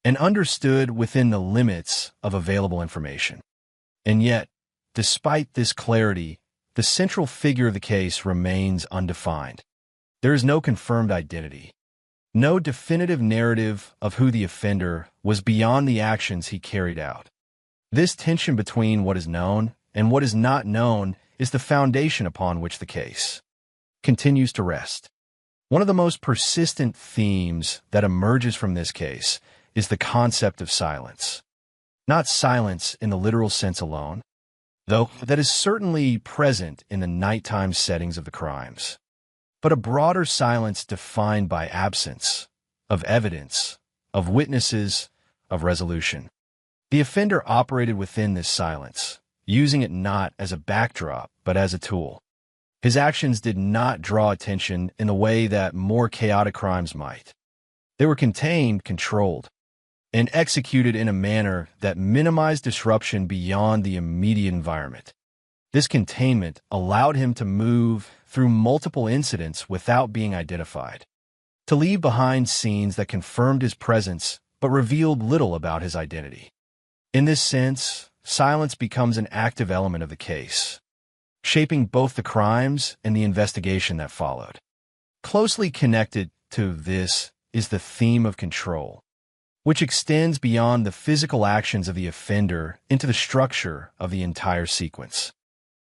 and understood within the limits of available information. And yet, despite this clarity, the central figure of the case remains undefined. There is no confirmed identity, no definitive narrative of who the offender was beyond the actions he carried out. This tension between what is known and what is not known is the foundation upon which the case continues to rest. One of the most persistent themes that emerges from this case is the concept of silence. Not silence in the literal sense alone, though that is certainly present in the nighttime settings of the crimes, but a broader silence defined by absence of evidence, of witnesses, of resolution. The offender operated within this silence, using it not as a backdrop, but as a tool. His actions did not draw attention in the way that more chaotic crimes might. They were contained, controlled, and executed in a manner that minimized disruption beyond the immediate environment. This containment allowed him to move through multiple incidents without being identified, to leave behind scenes that confirmed his presence but revealed little about his identity. In this sense, silence becomes an active element of the case, shaping both the crimes and the investigation that followed. Closely connected to this is the theme of control, which extends beyond the physical actions of the offender into the structure of the entire sequence.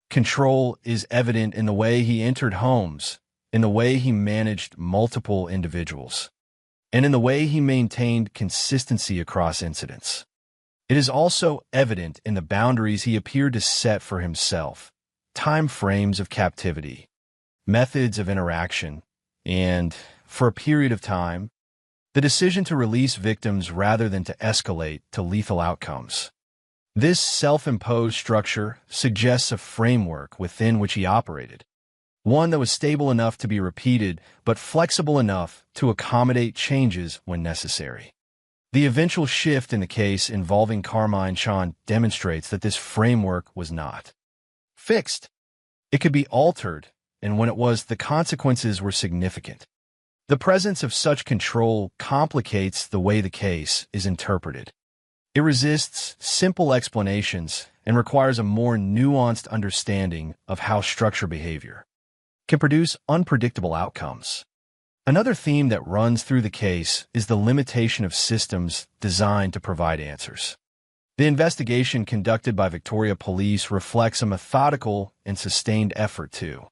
Control is evident in the way he entered homes, in the way he managed multiple individuals, and in the way he maintained consistency across incidents. It is also evident in the boundaries he appeared to set for himself, time frames of captivity, methods of interaction, and, for a period of time, the decision to release victims rather than to escalate to lethal outcomes. This self-imposed structure suggests a framework within which he operated, one that was stable enough to be repeated but flexible enough to accommodate changes when necessary. The eventual shift in the case involving Carmine Sean demonstrates that this framework was not fixed. It could be altered, and when it was, the consequences were significant. The presence of such control complicates the way the case is interpreted. It resists simple explanations and requires a more nuanced understanding of how structured behavior can produce unpredictable outcomes. Another theme that runs through the case is the limitation of systems designed to provide answers. The investigation conducted by Victoria Police reflects a methodical and sustained effort to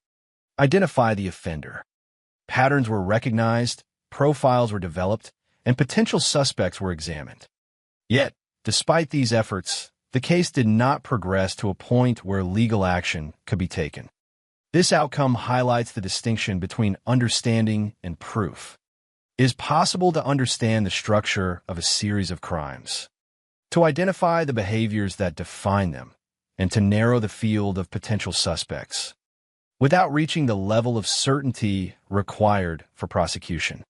identify the offender. Patterns were recognized, profiles were developed, and potential suspects were examined. Yet, despite these efforts, the case did not progress to a point where legal action could be taken. This outcome highlights the distinction between understanding and proof. It is possible to understand the structure of a series of crimes, to identify the behaviors that define them, and to narrow the field of potential suspects, without reaching the level of certainty required for prosecution.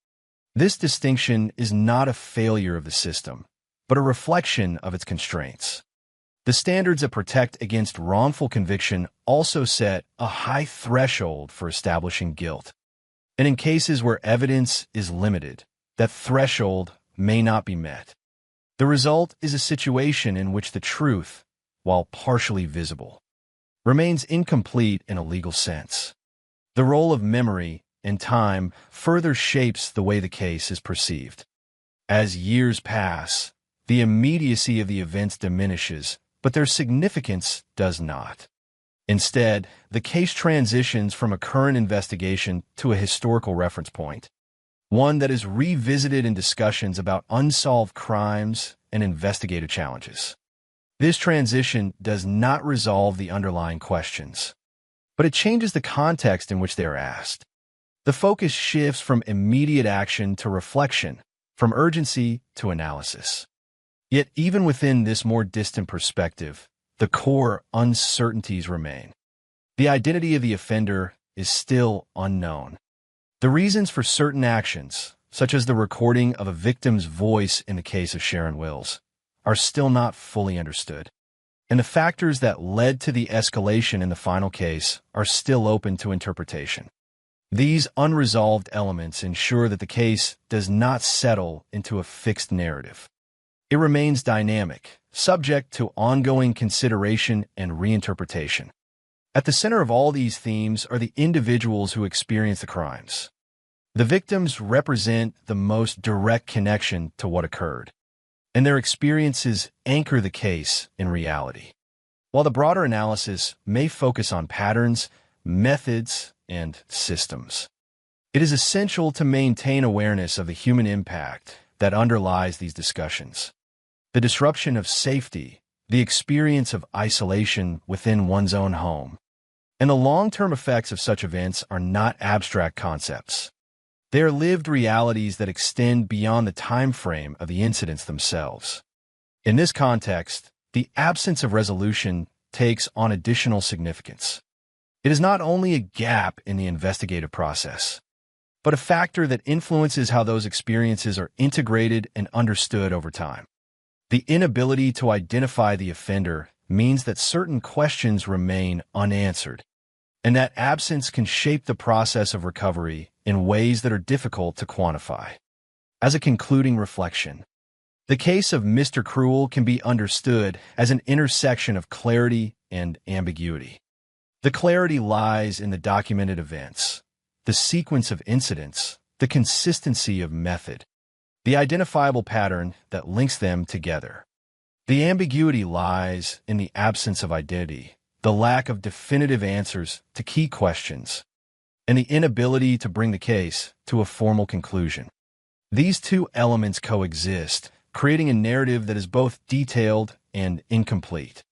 This distinction is not a failure of the system, but a reflection of its constraints. The standards that protect against wrongful conviction also set a high threshold for establishing guilt. And in cases where evidence is limited, that threshold may not be met. The result is a situation in which the truth, while partially visible, remains incomplete in a legal sense. The role of memory and time further shapes the way the case is perceived. As years pass, the immediacy of the events diminishes, but their significance does not. Instead, the case transitions from a current investigation to a historical reference point, one that is revisited in discussions about unsolved crimes and investigative challenges. This transition does not resolve the underlying questions, but it changes the context in which they are asked. The focus shifts from immediate action to reflection, from urgency to analysis. Yet even within this more distant perspective, the core uncertainties remain. The identity of the offender is still unknown. The reasons for certain actions, such as the recording of a victim's voice in the case of Sharon Wills, are still not fully understood. And the factors that led to the escalation in the final case are still open to interpretation. These unresolved elements ensure that the case does not settle into a fixed narrative. It remains dynamic, subject to ongoing consideration and reinterpretation. At the center of all these themes are the individuals who experience the crimes. The victims represent the most direct connection to what occurred, and their experiences anchor the case in reality. While the broader analysis may focus on patterns, methods, and systems, it is essential to maintain awareness of the human impact that underlies these discussions. The disruption of safety, the experience of isolation within one's own home, and the long-term effects of such events are not abstract concepts. They are lived realities that extend beyond the time frame of the incidents themselves. In this context, the absence of resolution takes on additional significance. It is not only a gap in the investigative process, but a factor that influences how those experiences are integrated and understood over time. The inability to identify the offender means that certain questions remain unanswered, and that absence can shape the process of recovery in ways that are difficult to quantify. As a concluding reflection, the case of Mr. Cruel can be understood as an intersection of clarity and ambiguity. The clarity lies in the documented events, the sequence of incidents, the consistency of method, the identifiable pattern that links them together. The ambiguity lies in the absence of identity, the lack of definitive answers to key questions, and the inability to bring the case to a formal conclusion. These two elements coexist, creating a narrative that is both detailed and incomplete.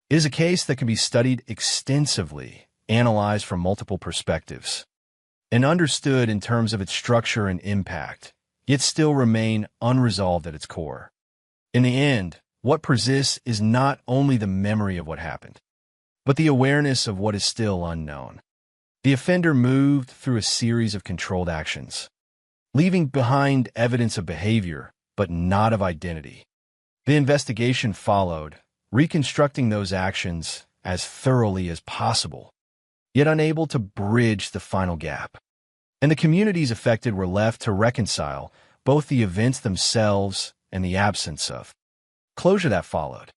It is a case that can be studied extensively, analyzed from multiple perspectives, and understood in terms of its structure and impact, yet still remain unresolved at its core. In the end, what persists is not only the memory of what happened, but the awareness of what is still unknown. The offender moved through a series of controlled actions, leaving behind evidence of behavior, but not of identity. The investigation followed, reconstructing those actions as thoroughly as possible, yet unable to bridge the final gap. And the communities affected were left to reconcile both the events themselves and the absence of closure that followed.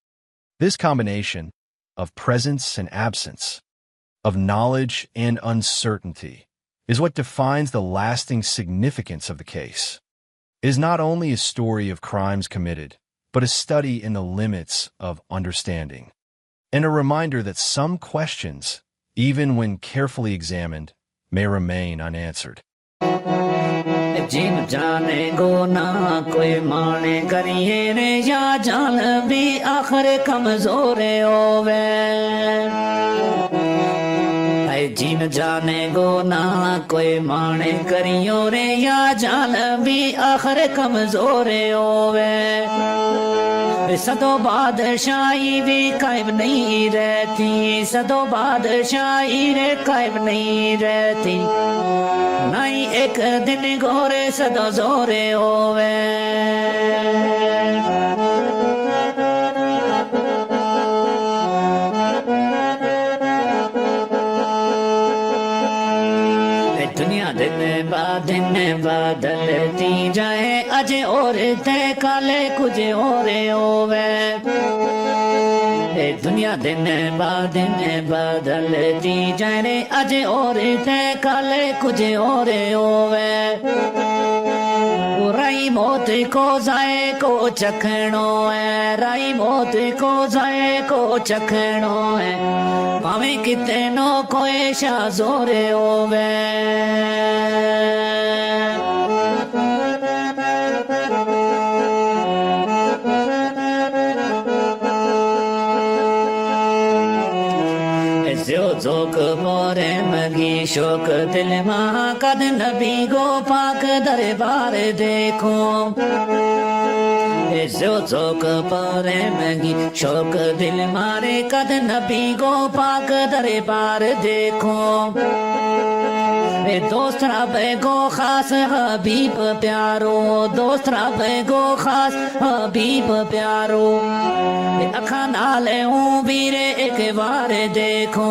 This combination of presence and absence, of knowledge and uncertainty, is what defines the lasting significance of the case. It is not only a story of crimes committed, but a study in the limits of understanding, and a reminder that some questions, even when carefully examined, may remain unanswered. जिन जाने गो ना कोई माने करिए रे या जान भी आखिर कमजोर होवे जिन जाने गो ना कोई माने करियो रे या जान भी आखिर कमजोर होवे सदों बादशाही भी कायम नहीं रहती सदों बादशाही रे कायम नहीं रहती नहीं एक दिन गोरे सदों जोरे होवे दुनिया दिन बदलती जाए अज और ते काले कुछ और होवे दुनिया दिन बदलती जाए रे अज और ते काले कुछ और होवे राई मौत को जाए को चखणो है राई मौत को जाए को चखणो है भावे कितनो कोई शाजोर होवे जोक मोरे मगी शोक दिल मां कद नबी गो पाक दरबार देखो जो जोक पोरे मगी शोक दिल मारे कद नबी गो पाक दरबार देखो दोस्त रबे गो खास हबीब प्यारो दोस्त रबे गो खास हबीब प्यारो अखा नाले हूँ वीरे एक बार देखो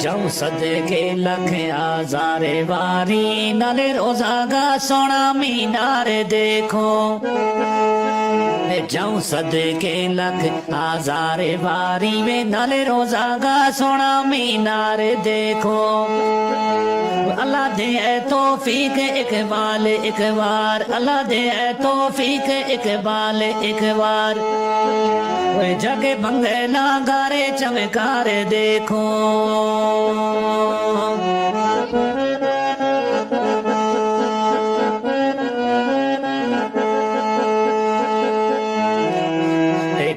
जाऊं सदके लख आजारे वारी नाले रोजागा सोना मीनार देखो जाऊं सदके लख आजारे वारी वे नाले रोजागा सोना मीनार देखो अल्लाह दे तौफीक इकबाल एक बार अल्लाह दे तौफीक इकबाल एक बार वे जगे बंगला गारे चमकार देखो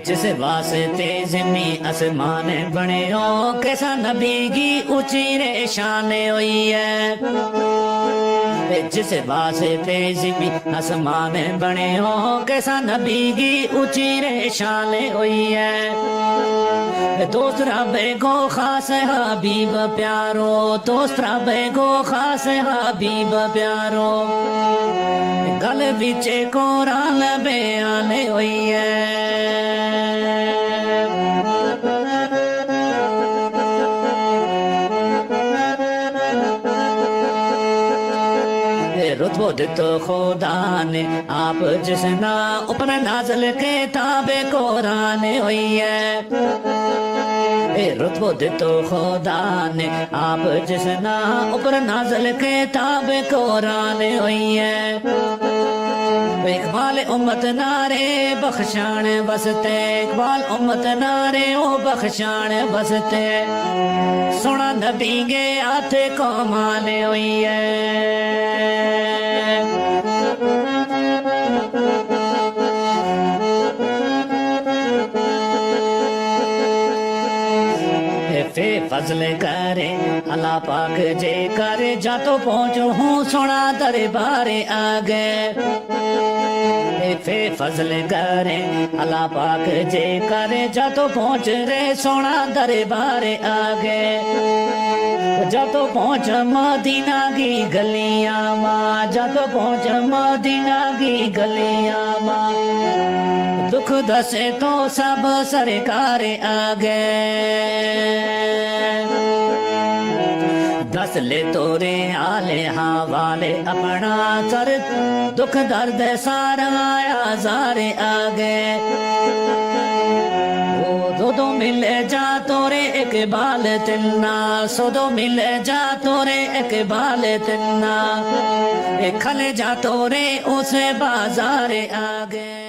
जिसे واسطے زمین آسمان بنے ہو کیسا نبی کی اونچی رے شان ہوئی ہے جس واسطے زمین آسمان بنے ہو کیسا نبی کی اونچی رے شان ہوئی ہے دوست رب کو خاص حبیب پیارو دوست رب کو خاص حبیب پیارو گل وچ قرآن بیان ہوئی ہے رتبہ دتو خدا نے آپ جس نا اوپر نازل کتاب قرآن ہوئی ہے رتبہ دتو خدا نے آپ جس نا اوپر نازل کتاب قرآن ہوئی ہے اقبال امت نارے بخشان بستے اقبال امت نارے او بخشان بستے سونا نبی گے آتے کمال ہوئی ہے فے فضل کرے اللہ پاک جے کرے جا تو پہنچو ہوں سونا دربار آگے فے فضل کرے اللہ پاک جے کرے جا تو پہنچ رے سونا دربار آگے جا تو پہنچ مدینہ کی گلیاں ماں جا تو پہنچ مدینہ کی گلیاں ماں دکھ دسے تو سب سرکار آگے دس لے تورے آلے حوالے اپنا سر دکھ درد سارا آزار آگے دو دو مل جا تورے اقبال تنا سو دو مل جا تورے اقبال تنا کھل جا تورے اس بازار آگے